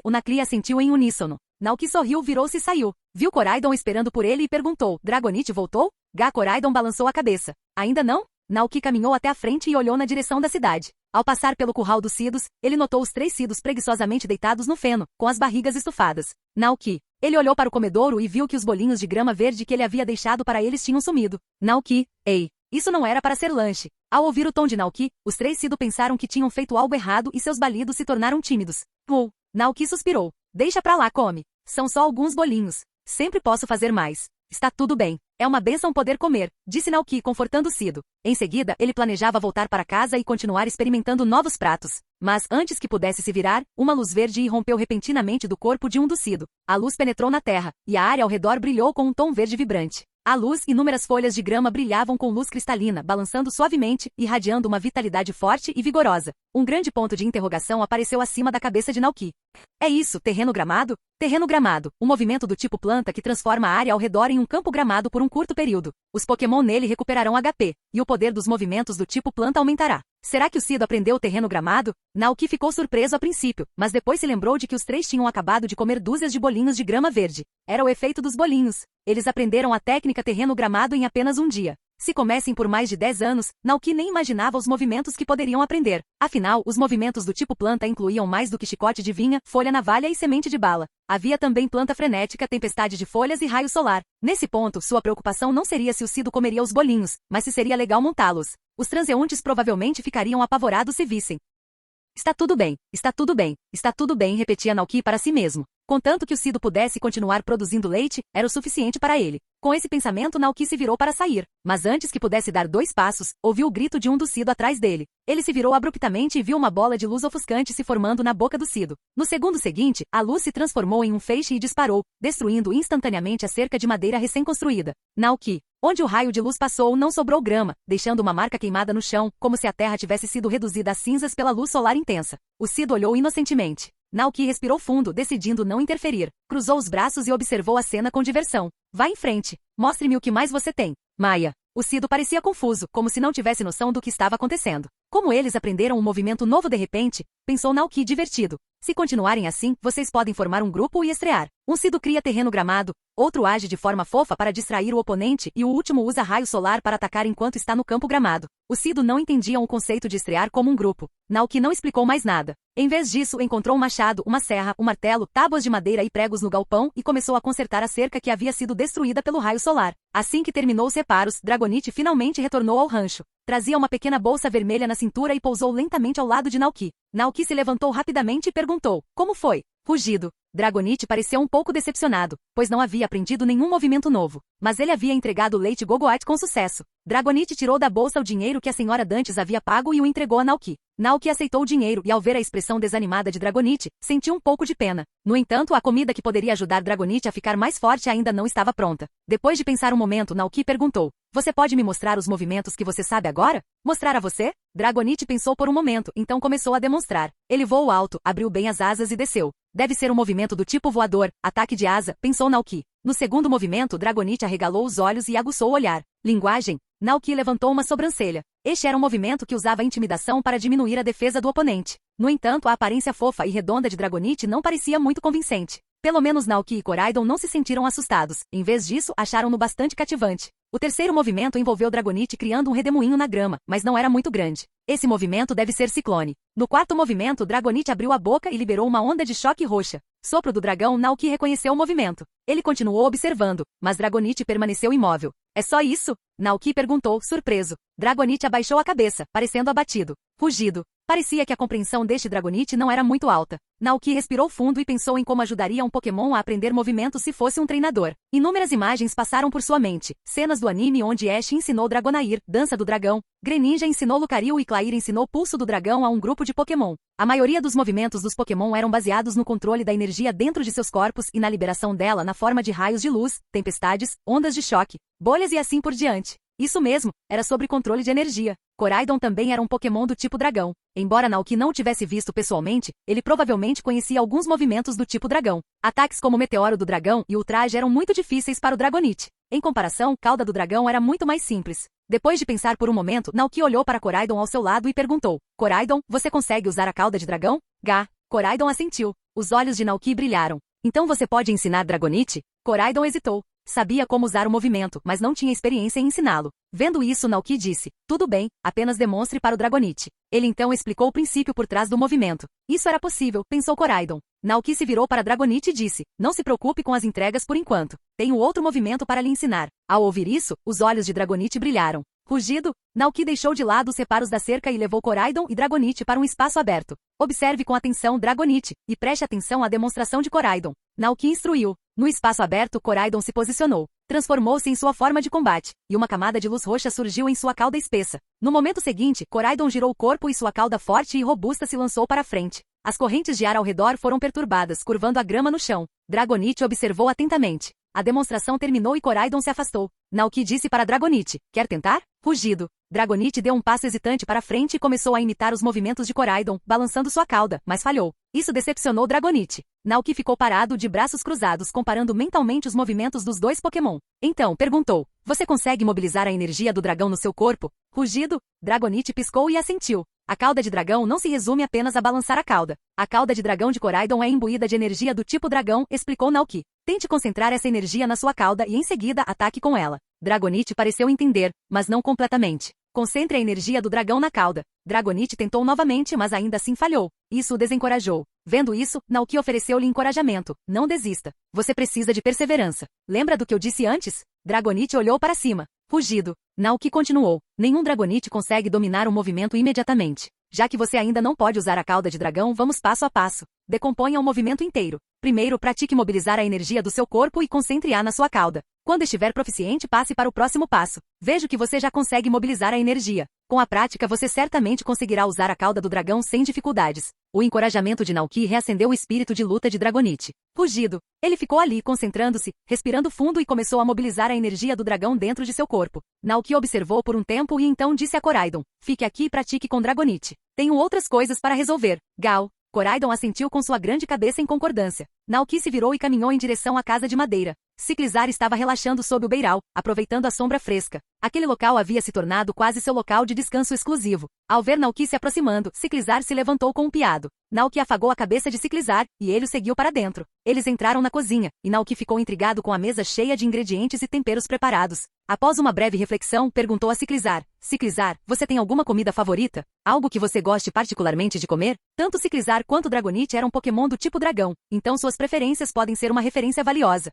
O Nacli assentiu em uníssono. Naoki sorriu, virou-se e saiu. Viu Koraidon esperando por ele e perguntou, Dragonite voltou? Koraidon balançou a cabeça. Ainda não? Naoki caminhou até a frente e olhou na direção da cidade. Ao passar pelo curral dos Cidos, ele notou os 3 Cidos preguiçosamente deitados no feno, com as barrigas estufadas. Naoki. Ele olhou para o comedouro e viu que os bolinhos de grama verde que ele havia deixado para eles tinham sumido. Naoki. Ei. Isso não era para ser lanche. Ao ouvir o tom de Naoki, os 3 Cido pensaram que tinham feito algo errado e seus balidos se tornaram tímidos. Naoki suspirou. Deixa pra lá, come. São só alguns bolinhos. Sempre posso fazer mais. Está tudo bem. É uma bênção poder comer, disse Naoki, confortando Cido. Em seguida, ele planejava voltar para casa e continuar experimentando novos pratos. Mas, antes que pudesse se virar, uma luz verde irrompeu repentinamente do corpo de um do Cido. A luz penetrou na terra, e a área ao redor brilhou com um tom verde vibrante. À luz, inúmeras folhas de grama brilhavam com luz cristalina, balançando suavemente, irradiando uma vitalidade forte e vigorosa. Um grande ponto de interrogação apareceu acima da cabeça de Naoki. É isso, terreno gramado? Terreno gramado, um movimento do tipo planta que transforma a área ao redor em um campo gramado por um curto período. Os Pokémon nele recuperarão HP, e o poder dos movimentos do tipo planta aumentará. Será que o Cido aprendeu o terreno gramado? Naoki ficou surpreso a princípio, mas depois se lembrou de que os três tinham acabado de comer dúzias de bolinhos de grama verde. Era o efeito dos bolinhos. Eles aprenderam a técnica terreno gramado em apenas um dia. Se comecem por mais de 10 anos, Naoki nem imaginava os movimentos que poderiam aprender. Afinal, os movimentos do tipo planta incluíam mais do que chicote de vinha, folha navalha e semente de bala. Havia também planta frenética, tempestade de folhas e raio solar. Nesse ponto, sua preocupação não seria se o Cido comeria os bolinhos, mas se seria legal montá-los. Os transeuntes provavelmente ficariam apavorados se vissem. Está tudo bem, está tudo bem, está tudo bem, repetia Naoki para si mesmo. Contanto que o Cido pudesse continuar produzindo leite, era o suficiente para ele. Com esse pensamento, Naoki se virou para sair. Mas antes que pudesse dar 2 passos, ouviu o grito de um do Cido atrás dele. Ele se virou abruptamente e viu uma bola de luz ofuscante se formando na boca do Cido. No segundo seguinte, a luz se transformou em um feixe e disparou, destruindo instantaneamente a cerca de madeira recém-construída. Naoki. Onde o raio de luz passou não sobrou grama, deixando uma marca queimada no chão, como se a terra tivesse sido reduzida a cinzas pela luz solar intensa. O Cido olhou inocentemente. Naoki respirou fundo, decidindo não interferir. Cruzou os braços e observou a cena com diversão. Vá em frente. Mostre-me o que mais você tem. Maia. O Cido parecia confuso, como se não tivesse noção do que estava acontecendo. Como eles aprenderam um movimento novo de repente, pensou Naoki divertido. Se continuarem assim, vocês podem formar um grupo e estrear. Um Cido cria terreno gramado, outro age de forma fofa para distrair o oponente e o último usa raio solar para atacar enquanto está no campo gramado. Os Cido não entendiam o conceito de estrear como um grupo. Naoki não explicou mais nada. Em vez disso, encontrou um machado, uma serra, um martelo, tábuas de madeira e pregos no galpão e começou a consertar a cerca que havia sido destruída pelo raio solar. Assim que terminou os reparos, Dragonite finalmente retornou ao rancho. Trazia uma pequena bolsa vermelha na cintura e pousou lentamente ao lado de Naoki. Naoki se levantou rapidamente e perguntou: como foi? Rugido. Dragonite pareceu um pouco decepcionado, pois não havia aprendido nenhum movimento novo. Mas ele havia entregado o leite Gogoat com sucesso. Dragonite tirou da bolsa o dinheiro que a senhora Dantes havia pago e o entregou a Naoki. Naoki aceitou o dinheiro e, ao ver a expressão desanimada de Dragonite, sentiu um pouco de pena. No entanto, a comida que poderia ajudar Dragonite a ficar mais forte ainda não estava pronta. Depois de pensar um momento, Naoki perguntou: você pode me mostrar os movimentos que você sabe agora? Mostrar a você? Dragonite pensou por um momento, então começou a demonstrar. Ele voou alto, abriu bem as asas e desceu. Deve ser um movimento do tipo voador, ataque de asa, pensou Naoki. No segundo movimento, Dragonite arregalou os olhos e aguçou o olhar. Linguagem? Naoki levantou uma sobrancelha. Este era um movimento que usava a intimidação para diminuir a defesa do oponente. No entanto, a aparência fofa e redonda de Dragonite não parecia muito convincente. Pelo menos Naoki e Koraidon não se sentiram assustados. Em vez disso, acharam-no bastante cativante. O terceiro movimento envolveu Dragonite criando um redemoinho na grama, mas não era muito grande. Esse movimento deve ser ciclone. No quarto movimento, Dragonite abriu a boca e liberou uma onda de choque roxa. Sopro do dragão, Naoki reconheceu o movimento. Ele continuou observando, mas Dragonite permaneceu imóvel. É só isso? Naoki perguntou, surpreso. Dragonite abaixou a cabeça, parecendo abatido. Rugido. Parecia que a compreensão deste Dragonite não era muito alta. Naoki respirou fundo e pensou em como ajudaria um Pokémon a aprender movimentos se fosse um treinador. Inúmeras imagens passaram por sua mente. Cenas do anime onde Ash ensinou Dragonair, dança do dragão. Greninja ensinou Lucario e Clair ensinou pulso do dragão a um grupo de Pokémon. A maioria dos movimentos dos Pokémon eram baseados no controle da energia dentro de seus corpos e na liberação dela na forma de raios de luz, tempestades, ondas de choque, bolhas e assim por diante. Isso mesmo, era sobre controle de energia. Koraidon também era um Pokémon do tipo dragão. Embora Naoki não o tivesse visto pessoalmente, ele provavelmente conhecia alguns movimentos do tipo dragão. Ataques como o Meteoro do Dragão e Ultraje eram muito difíceis para o Dragonite. Em comparação, Cauda do Dragão era muito mais simples. Depois de pensar por um momento, Naoki olhou para Koraidon ao seu lado e perguntou: Koraidon, você consegue usar a cauda de dragão? Gá. Koraidon assentiu. Os olhos de Naoki brilharam. Então você pode ensinar Dragonite? Koraidon hesitou. Sabia como usar o movimento, mas não tinha experiência em ensiná-lo. Vendo isso, Naoki disse: tudo bem, apenas demonstre para o Dragonite. Ele então explicou o princípio por trás do movimento. Isso era possível, pensou Koraidon. Naoki se virou para Dragonite e disse: não se preocupe com as entregas por enquanto. Tenho outro movimento para lhe ensinar. Ao ouvir isso, os olhos de Dragonite brilharam. Rugido, Naoki deixou de lado os reparos da cerca e levou Koraidon e Dragonite para um espaço aberto. Observe com atenção Dragonite, e preste atenção à demonstração de Koraidon. Naoki instruiu. No espaço aberto, Koraidon se posicionou. Transformou-se em sua forma de combate, e uma camada de luz roxa surgiu em sua cauda espessa. No momento seguinte, Koraidon girou o corpo e sua cauda forte e robusta se lançou para frente. As correntes de ar ao redor foram perturbadas, curvando a grama no chão. Dragonite observou atentamente. A demonstração terminou e Koraidon se afastou. Naoki disse para Dragonite, quer tentar? Rugido. Dragonite deu um passo hesitante para frente e começou a imitar os movimentos de Koraidon, balançando sua cauda, mas falhou. Isso decepcionou Dragonite. Naoki ficou parado de braços cruzados comparando mentalmente os movimentos dos dois Pokémon. Então, perguntou, você consegue mobilizar a energia do dragão no seu corpo? Rugido. Dragonite piscou e assentiu. A cauda de dragão não se resume apenas a balançar a cauda. A cauda de dragão de Koraidon é imbuída de energia do tipo dragão, explicou Naoki. Tente concentrar essa energia na sua cauda e em seguida ataque com ela. Dragonite pareceu entender, mas não completamente. Concentre a energia do dragão na cauda. Dragonite tentou novamente, mas ainda assim falhou. Isso o desencorajou. Vendo isso, Naoki ofereceu-lhe encorajamento. Não desista. Você precisa de perseverança. Lembra do que eu disse antes? Dragonite olhou para cima. Rugido. Naoki continuou. Nenhum Dragonite consegue dominar um movimento imediatamente. Já que você ainda não pode usar a cauda de dragão, vamos passo a passo. Decomponha o movimento inteiro. Primeiro, pratique mobilizar a energia do seu corpo e concentre-a na sua cauda. Quando estiver proficiente, passe para o próximo passo. Vejo que você já consegue mobilizar a energia. Com a prática, você certamente conseguirá usar a cauda do dragão sem dificuldades. O encorajamento de Naoki reacendeu o espírito de luta de Dragonite. Rugido. Ele ficou ali, concentrando-se, respirando fundo e começou a mobilizar a energia do dragão dentro de seu corpo. Naoki observou por um tempo e então disse a Koraidon, fique aqui e pratique com Dragonite. Tenho outras coisas para resolver. Gal. Koraidon assentiu com sua grande cabeça em concordância. Naoki se virou e caminhou em direção à casa de madeira. Ciclizar estava relaxando sob o beiral, aproveitando a sombra fresca. Aquele local havia se tornado quase seu local de descanso exclusivo. Ao ver Naoki se aproximando, Ciclizar se levantou com um piado. Naoki afagou a cabeça de Ciclizar, e ele o seguiu para dentro. Eles entraram na cozinha, e Naoki ficou intrigado com a mesa cheia de ingredientes e temperos preparados. Após uma breve reflexão, perguntou a Ciclizar. Ciclizar, você tem alguma comida favorita? Algo que você goste particularmente de comer? Tanto Ciclizar quanto Dragonite eram Pokémon do tipo dragão, então suas preferências podem ser uma referência valiosa.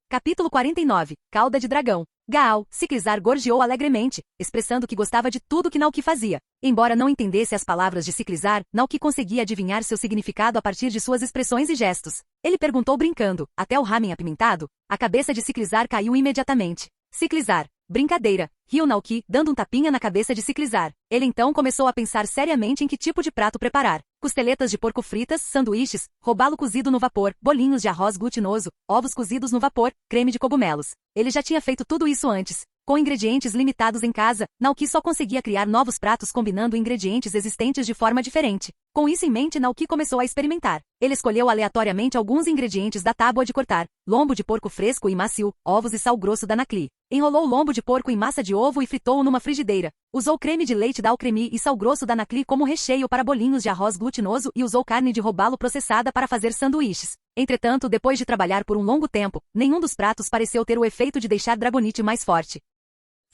Capítulo 49. Cauda de Dragão. Gaal. Ciclizar gorjeou alegremente, expressando que gostava de tudo que Naoki fazia. Embora não entendesse as palavras de Ciclizar, Naoki conseguia adivinhar seu significado a partir de suas expressões e gestos. Ele perguntou brincando, até o ramen apimentado? A cabeça de Ciclizar caiu imediatamente. Ciclizar. Brincadeira, riu Naoki, dando um tapinha na cabeça de Ciclizar. Ele então começou a pensar seriamente em que tipo de prato preparar. Costeletas de porco fritas, sanduíches, robalo cozido no vapor, bolinhos de arroz glutinoso, ovos cozidos no vapor, creme de cogumelos. Ele já tinha feito tudo isso antes. Com ingredientes limitados em casa, Naoki só conseguia criar novos pratos combinando ingredientes existentes de forma diferente. Com isso em mente, Naoki começou a experimentar. Ele escolheu aleatoriamente alguns ingredientes da tábua de cortar, lombo de porco fresco e macio, ovos e sal grosso da Nakli. Enrolou o lombo de porco em massa de ovo e fritou-o numa frigideira. Usou creme de leite da Alcremie e sal grosso da Nakli como recheio para bolinhos de arroz glutinoso e usou carne de robalo processada para fazer sanduíches. Entretanto, depois de trabalhar por um longo tempo, nenhum dos pratos pareceu ter o efeito de deixar Dragonite mais forte.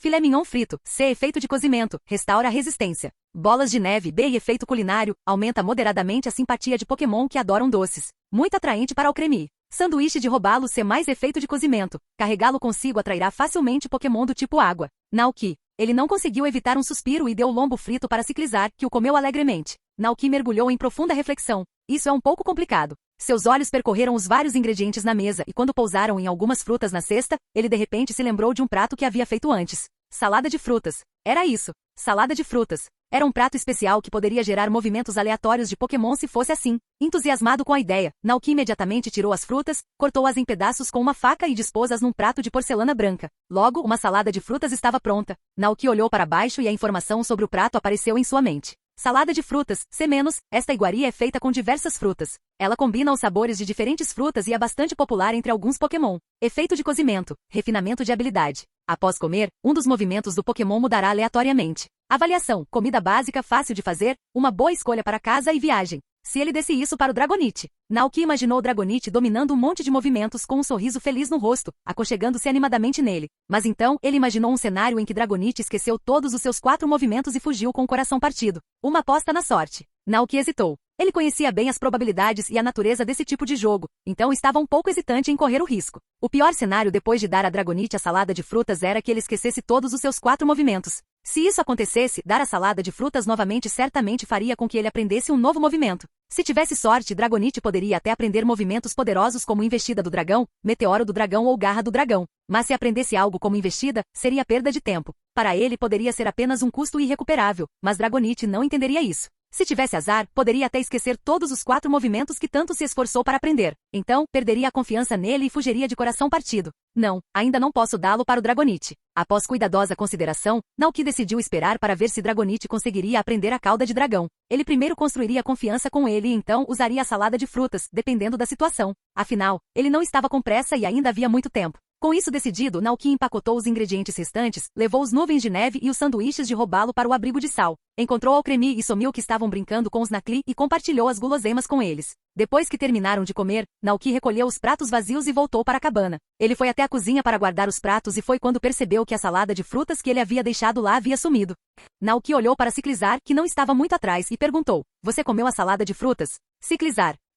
Filé mignon frito, C. Efeito de cozimento, restaura a resistência. Bolas de neve, B. Efeito culinário, aumenta moderadamente a simpatia de Pokémon que adoram doces. Muito atraente para Alcremie. Sanduíche de robalo, C. Mais efeito de cozimento. Carregá-lo consigo atrairá facilmente Pokémon do tipo água. Naoki. Ele não conseguiu evitar um suspiro e deu o lombo frito para Ciclizar, que o comeu alegremente. Naoki mergulhou em profunda reflexão. Isso é um pouco complicado. Seus olhos percorreram os vários ingredientes na mesa e quando pousaram em algumas frutas na cesta, ele de repente se lembrou de um prato que havia feito antes. Salada de frutas. Era isso. Salada de frutas. Era um prato especial que poderia gerar movimentos aleatórios de Pokémon se fosse assim. Entusiasmado com a ideia, Naoki imediatamente tirou as frutas, cortou-as em pedaços com uma faca e dispôs-as num prato de porcelana branca. Logo, uma salada de frutas estava pronta. Naoki olhou para baixo e a informação sobre o prato apareceu em sua mente. Salada de frutas, C-, esta iguaria é feita com diversas frutas. Ela combina os sabores de diferentes frutas e é bastante popular entre alguns Pokémon. Efeito de cozimento, refinamento de habilidade. Após comer, um dos movimentos do Pokémon mudará aleatoriamente. Avaliação, comida básica fácil de fazer, uma boa escolha para casa e viagem. Se ele desse isso para o Dragonite. Naoki imaginou o Dragonite dominando um monte de movimentos com um sorriso feliz no rosto, aconchegando-se animadamente nele. Mas então, ele imaginou um cenário em que Dragonite esqueceu todos os seus 4 movimentos e fugiu com o coração partido. Uma aposta na sorte. Naoki hesitou. Ele conhecia bem as probabilidades e a natureza desse tipo de jogo, então estava um pouco hesitante em correr o risco. O pior cenário depois de dar a Dragonite a salada de frutas era que ele esquecesse todos os seus 4 movimentos. Se isso acontecesse, dar a salada de frutas novamente certamente faria com que ele aprendesse um novo movimento. Se tivesse sorte, Dragonite poderia até aprender movimentos poderosos como Investida do Dragão, Meteoro do Dragão ou Garra do Dragão. Mas se aprendesse algo como Investida, seria perda de tempo. Para ele poderia ser apenas um custo irrecuperável, mas Dragonite não entenderia isso. Se tivesse azar, poderia até esquecer todos os 4 movimentos que tanto se esforçou para aprender. Então, perderia a confiança nele e fugiria de coração partido. Não, ainda não posso dá-lo para o Dragonite. Após cuidadosa consideração, Naoki decidiu esperar para ver se Dragonite conseguiria aprender a cauda de dragão. Ele primeiro construiria confiança com ele e então usaria a salada de frutas, dependendo da situação. Afinal, ele não estava com pressa e ainda havia muito tempo. Com isso decidido, Naoki empacotou os ingredientes restantes, levou os nuvens de neve e os sanduíches de robalo para o abrigo de sal. Encontrou Alcremie e Somil que estavam brincando com os Nakli e compartilhou as guloseimas com eles. Depois que terminaram de comer, Naoki recolheu os pratos vazios e voltou para a cabana. Ele foi até a cozinha para guardar os pratos e foi quando percebeu que a salada de frutas que ele havia deixado lá havia sumido. Naoki olhou para Ciclizar, que não estava muito atrás, e perguntou: "Você comeu a salada de frutas?"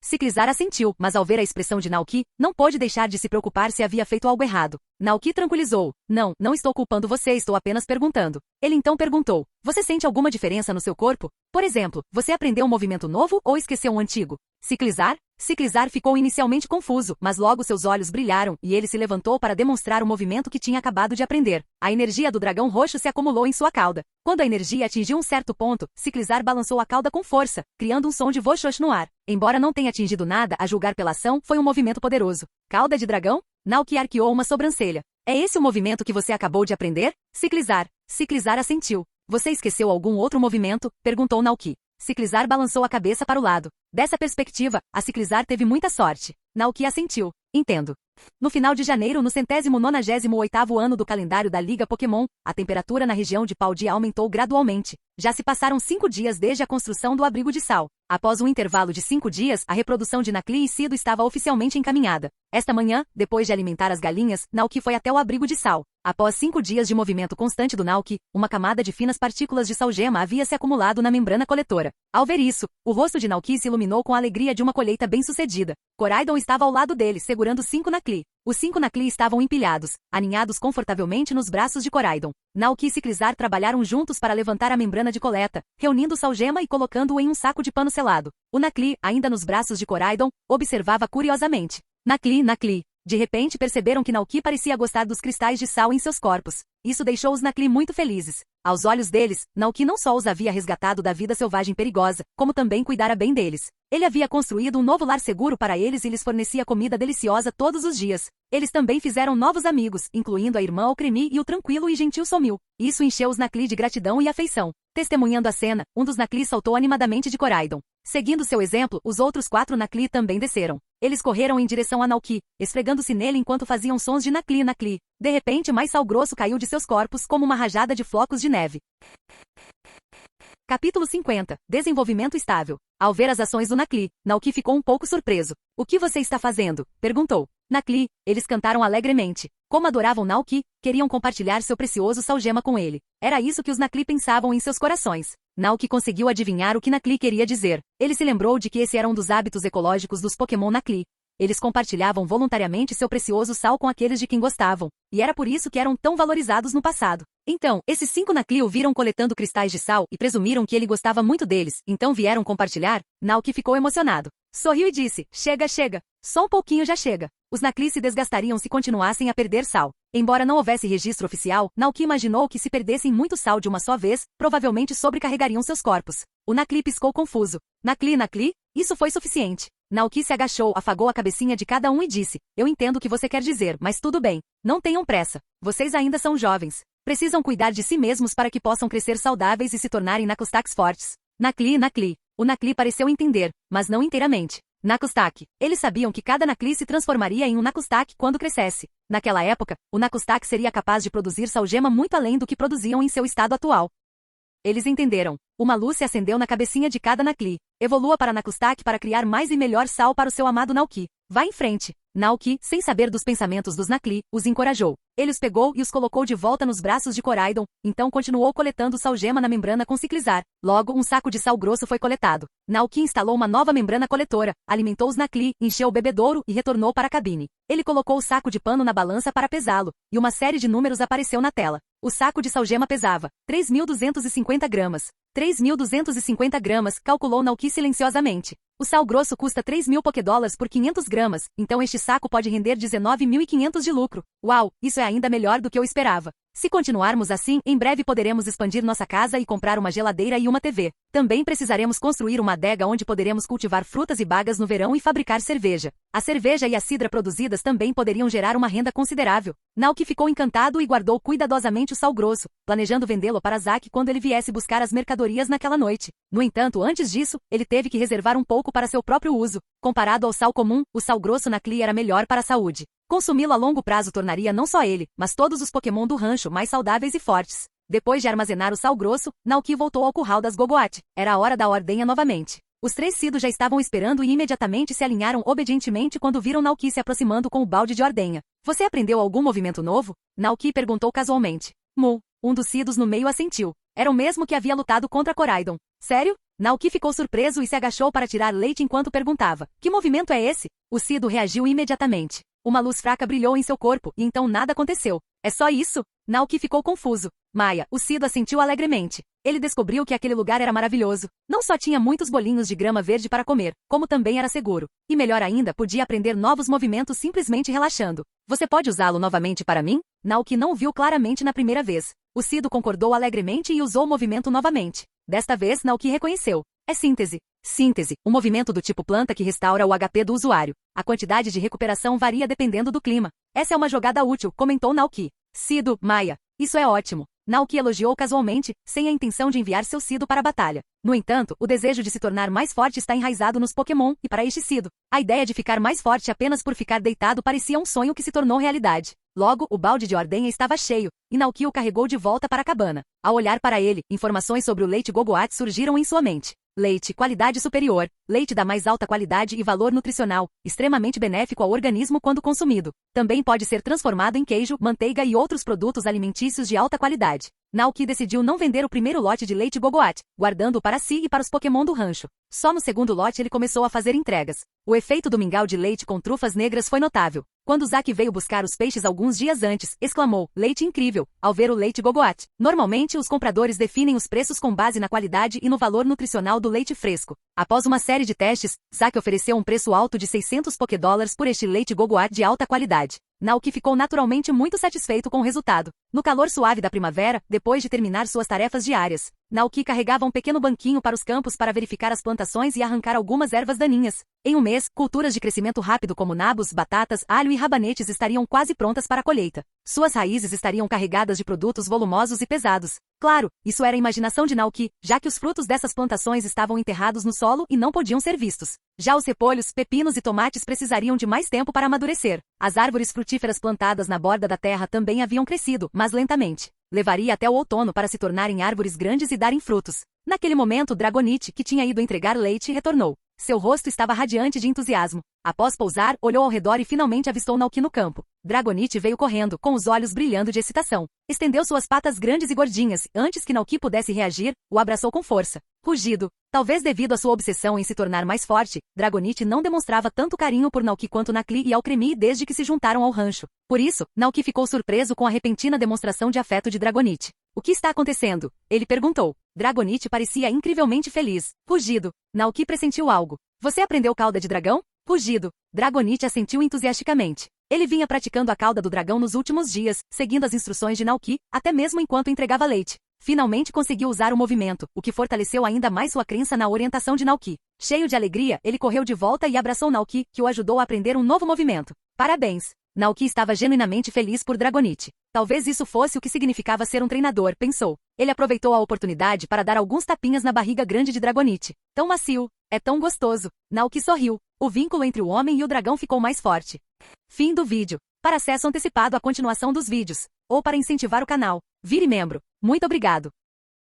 Ciclizar assentiu, mas ao ver a expressão de Naoki, não pôde deixar de se preocupar se havia feito algo errado. Naoki tranquilizou: Não estou culpando você, estou apenas perguntando. Ele então perguntou: "Você sente alguma diferença no seu corpo? Por exemplo, você aprendeu um movimento novo ou esqueceu um antigo?" Ciclizar ficou inicialmente confuso, mas logo seus olhos brilharam e ele se levantou para demonstrar o movimento que tinha acabado de aprender. A energia do dragão roxo se acumulou em sua cauda. Quando a energia atingiu um certo ponto, Ciclizar balançou a cauda com força, criando um som de voxox no ar. Embora não tenha atingido nada, a julgar pela ação, foi um movimento poderoso. Cauda de dragão? Naoki arqueou uma sobrancelha. "É esse o movimento que você acabou de aprender?" Ciclizar assentiu. "Você esqueceu algum outro movimento?" perguntou Naoki. Ciclizar balançou a cabeça para o lado. Dessa perspectiva, a Ciclizar teve muita sorte. Naoki assentiu. "Entendo." No final de janeiro, no 198º ano do calendário da Liga Pokémon, a temperatura na região de Paldia aumentou gradualmente. Já se passaram 5 dias desde a construção do abrigo de sal. Após um intervalo de 5 dias, a reprodução de Nakli e Cido estava oficialmente encaminhada. Esta manhã, depois de alimentar as galinhas, Naoki foi até o abrigo de sal. Após 5 dias de movimento constante do Naoki, uma camada de finas partículas de salgema havia se acumulado na membrana coletora. Ao ver isso, o rosto de Naoki se iluminou com a alegria de uma colheita bem-sucedida. Coraidon estava ao lado dele, segurando 5 Nakli. Os 5 Nakli estavam empilhados, aninhados confortavelmente nos braços de Coraidon. Naoki e Ciclizar trabalharam juntos para levantar a membrana de coleta, reunindo o salgema e colocando-o em um saco de pano selado. O Nakli, ainda nos braços de Coraidon, observava curiosamente. Nakli. De repente perceberam que Naoki parecia gostar dos cristais de sal em seus corpos. Isso deixou os Nakli muito felizes. Aos olhos deles, Naoki não só os havia resgatado da vida selvagem perigosa, como também cuidara bem deles. Ele havia construído um novo lar seguro para eles e lhes fornecia comida deliciosa todos os dias. Eles também fizeram novos amigos, incluindo a irmã Alcremie e o tranquilo e gentil Somil. Isso encheu os Nakli de gratidão e afeição. Testemunhando a cena, um dos Nakli saltou animadamente de Coraidon. Seguindo seu exemplo, os outros 4 Nakli também desceram. Eles correram em direção a Naoki, esfregando-se nele enquanto faziam sons de Nakli. De repente, mais sal grosso caiu de seus corpos como uma rajada de flocos de neve. Capítulo 50. Desenvolvimento estável. Ao ver as ações do Nakli, Naoki ficou um pouco surpreso. "O que você está fazendo?" perguntou. Nakli, eles cantaram alegremente. Como adoravam Naoki, queriam compartilhar seu precioso salgema com ele. Era isso que os Nakli pensavam em seus corações. Naoki conseguiu adivinhar o que Nakli queria dizer. Ele se lembrou de que esse era um dos hábitos ecológicos dos Pokémon Nakli. Eles compartilhavam voluntariamente seu precioso sal com aqueles de quem gostavam, e era por isso que eram tão valorizados no passado. Então, esses 5 Nakli o viram coletando cristais de sal e presumiram que ele gostava muito deles, então vieram compartilhar. Naoki ficou emocionado. Sorriu e disse: Chega. Só um pouquinho já chega. Os Nakli se desgastariam se continuassem a perder sal. Embora não houvesse registro oficial, Naoki imaginou que se perdessem muito sal de uma só vez, provavelmente sobrecarregariam seus corpos. O Nakli piscou confuso. Nakli? Isso foi suficiente. Naoki se agachou, afagou a cabecinha de cada um e disse: Eu entendo o que você quer dizer, mas tudo bem. Não tenham pressa. Vocês ainda são jovens. Precisam cuidar de si mesmos para que possam crescer saudáveis e se tornarem Nakustaks fortes. Nakli. O Nakli pareceu entender, mas não inteiramente. Nakustak. Eles sabiam que cada Nakli se transformaria em um Nakustak quando crescesse. Naquela época, o Nakustak seria capaz de produzir salgema muito além do que produziam em seu estado atual. Eles entenderam. Uma luz se acendeu na cabecinha de cada Nakli. Evolua para Nakustak para criar mais e melhor sal para o seu amado Naoki. Vá em frente. Naoki, sem saber dos pensamentos dos Nakli, os encorajou. Ele os pegou e os colocou de volta nos braços de Coraidon, então continuou coletando salgema na membrana com Ciclizar. Logo, um saco de sal grosso foi coletado. Naoki instalou uma nova membrana coletora, alimentou os Nakli, encheu o bebedouro e retornou para a cabine. Ele colocou o saco de pano na balança para pesá-lo, e uma série de números apareceu na tela. O saco de salgema pesava 3.250 gramas. 3.250 gramas, calculou Naoki silenciosamente. O sal grosso custa 3.000 Pokédólares por 500 gramas, então este saco pode render 19.500 de lucro. Uau, isso é é ainda melhor do que eu esperava. Se continuarmos assim, em breve poderemos expandir nossa casa e comprar uma geladeira e uma TV. Também precisaremos construir uma adega onde poderemos cultivar frutas e bagas no verão e fabricar cerveja. A cerveja e a cidra produzidas também poderiam gerar uma renda considerável. Naoki ficou encantado e guardou cuidadosamente o sal grosso, planejando vendê-lo para Zack quando ele viesse buscar as mercadorias naquela noite. No entanto, antes disso, ele teve que reservar um pouco para seu próprio uso. Comparado ao sal comum, o sal grosso Nakli era melhor para a saúde. Consumi-lo a longo prazo tornaria não só ele, mas todos os Pokémon do rancho mais saudáveis e fortes. Depois de armazenar o sal grosso, Naoki voltou ao curral das Gogoat. Era a hora da ordenha novamente. Os 3 Sido já estavam esperando e imediatamente se alinharam obedientemente quando viram Naoki se aproximando com o balde de ordenha. Você aprendeu algum movimento novo? Naoki perguntou casualmente. Mu, um dos Sidos no meio assentiu. Era o mesmo que havia lutado contra Koraidon. Sério? Naoki ficou surpreso e se agachou para tirar leite enquanto perguntava. Que movimento é esse? O Sido reagiu imediatamente. Uma luz fraca brilhou em seu corpo e então nada aconteceu. É só isso? Naoki ficou confuso. Maia, o Sido assentiu alegremente. Ele descobriu que aquele lugar era maravilhoso. Não só tinha muitos bolinhos de grama verde para comer, como também era seguro. E melhor ainda, podia aprender novos movimentos simplesmente relaxando. Você pode usá-lo novamente para mim? Naoki não o viu claramente na primeira vez. O Sido concordou alegremente e usou o movimento novamente. Desta vez, Naoki reconheceu. É síntese. Síntese, um movimento do tipo planta que restaura o HP do usuário. A quantidade de recuperação varia dependendo do clima. Essa é uma jogada útil, comentou Naoki. Sido, Maia. Isso é ótimo. Naoki elogiou casualmente, sem a intenção de enviar seu Sido para a batalha. No entanto, o desejo de se tornar mais forte está enraizado nos Pokémon, e para este Sido, a ideia de ficar mais forte apenas por ficar deitado parecia um sonho que se tornou realidade. Logo, o balde de ordenha estava cheio, e Naoki o carregou de volta para a cabana. Ao olhar para ele, informações sobre o leite Gogoat surgiram em sua mente. Leite, qualidade superior, leite da mais alta qualidade e valor nutricional, extremamente benéfico ao organismo quando consumido. Também pode ser transformado em queijo, manteiga e outros produtos alimentícios de alta qualidade. Naoki decidiu não vender o primeiro lote de leite Gogoat, guardando-o para si e para os Pokémon do rancho. Só no segundo lote ele começou a fazer entregas. O efeito do mingau de leite com trufas negras foi notável. Quando Zack veio buscar os peixes alguns dias antes, exclamou, leite incrível, ao ver o leite Gogoat. Normalmente, os compradores definem os preços com base na qualidade e no valor nutricional do leite fresco. Após uma série de testes, Zack ofereceu um preço alto de 600 Pokédólares por este leite Gogoat de alta qualidade. Naoki ficou naturalmente muito satisfeito com o resultado. No calor suave da primavera, depois de terminar suas tarefas diárias, Naoki carregava um pequeno banquinho para os campos para verificar as plantações e arrancar algumas ervas daninhas. Em um mês, culturas de crescimento rápido como nabos, batatas, alho e rabanetes estariam quase prontas para a colheita. Suas raízes estariam carregadas de produtos volumosos e pesados. Claro, isso era a imaginação de Naoki, já que os frutos dessas plantações estavam enterrados no solo e não podiam ser vistos. Já os repolhos, pepinos e tomates precisariam de mais tempo para amadurecer. As árvores frutíferas plantadas na borda da terra também haviam crescido, mas lentamente. Levaria até o outono para se tornarem árvores grandes e darem frutos. Naquele momento, Dragonite, que tinha ido entregar leite, retornou. Seu rosto estava radiante de entusiasmo. Após pousar, olhou ao redor e finalmente avistou Naoki no campo. Dragonite veio correndo, com os olhos brilhando de excitação. Estendeu suas patas grandes e gordinhas, e antes que Naoki pudesse reagir, o abraçou com força. Rugido. Talvez devido à sua obsessão em se tornar mais forte, Dragonite não demonstrava tanto carinho por Naoki quanto Nakli e Alcremie desde que se juntaram ao rancho. Por isso, Naoki ficou surpreso com a repentina demonstração de afeto de Dragonite. O que está acontecendo? Ele perguntou. Dragonite parecia incrivelmente feliz. Rugido. Naoki pressentiu algo. Você aprendeu cauda de dragão? Rugido. Dragonite assentiu entusiasticamente. Ele vinha praticando a cauda do dragão nos últimos dias, seguindo as instruções de Naoki, até mesmo enquanto entregava leite. Finalmente conseguiu usar o movimento, o que fortaleceu ainda mais sua crença na orientação de Naoki. Cheio de alegria, ele correu de volta e abraçou Naoki, que o ajudou a aprender um novo movimento. Parabéns! Naoki estava genuinamente feliz por Dragonite. Talvez isso fosse o que significava ser um treinador, pensou. Ele aproveitou a oportunidade para dar alguns tapinhas na barriga grande de Dragonite. Tão macio, é tão gostoso. Naoki sorriu. O vínculo entre o homem e o dragão ficou mais forte. Fim do vídeo. Para acesso antecipado à continuação dos vídeos, ou para incentivar o canal, vire membro. Muito obrigado.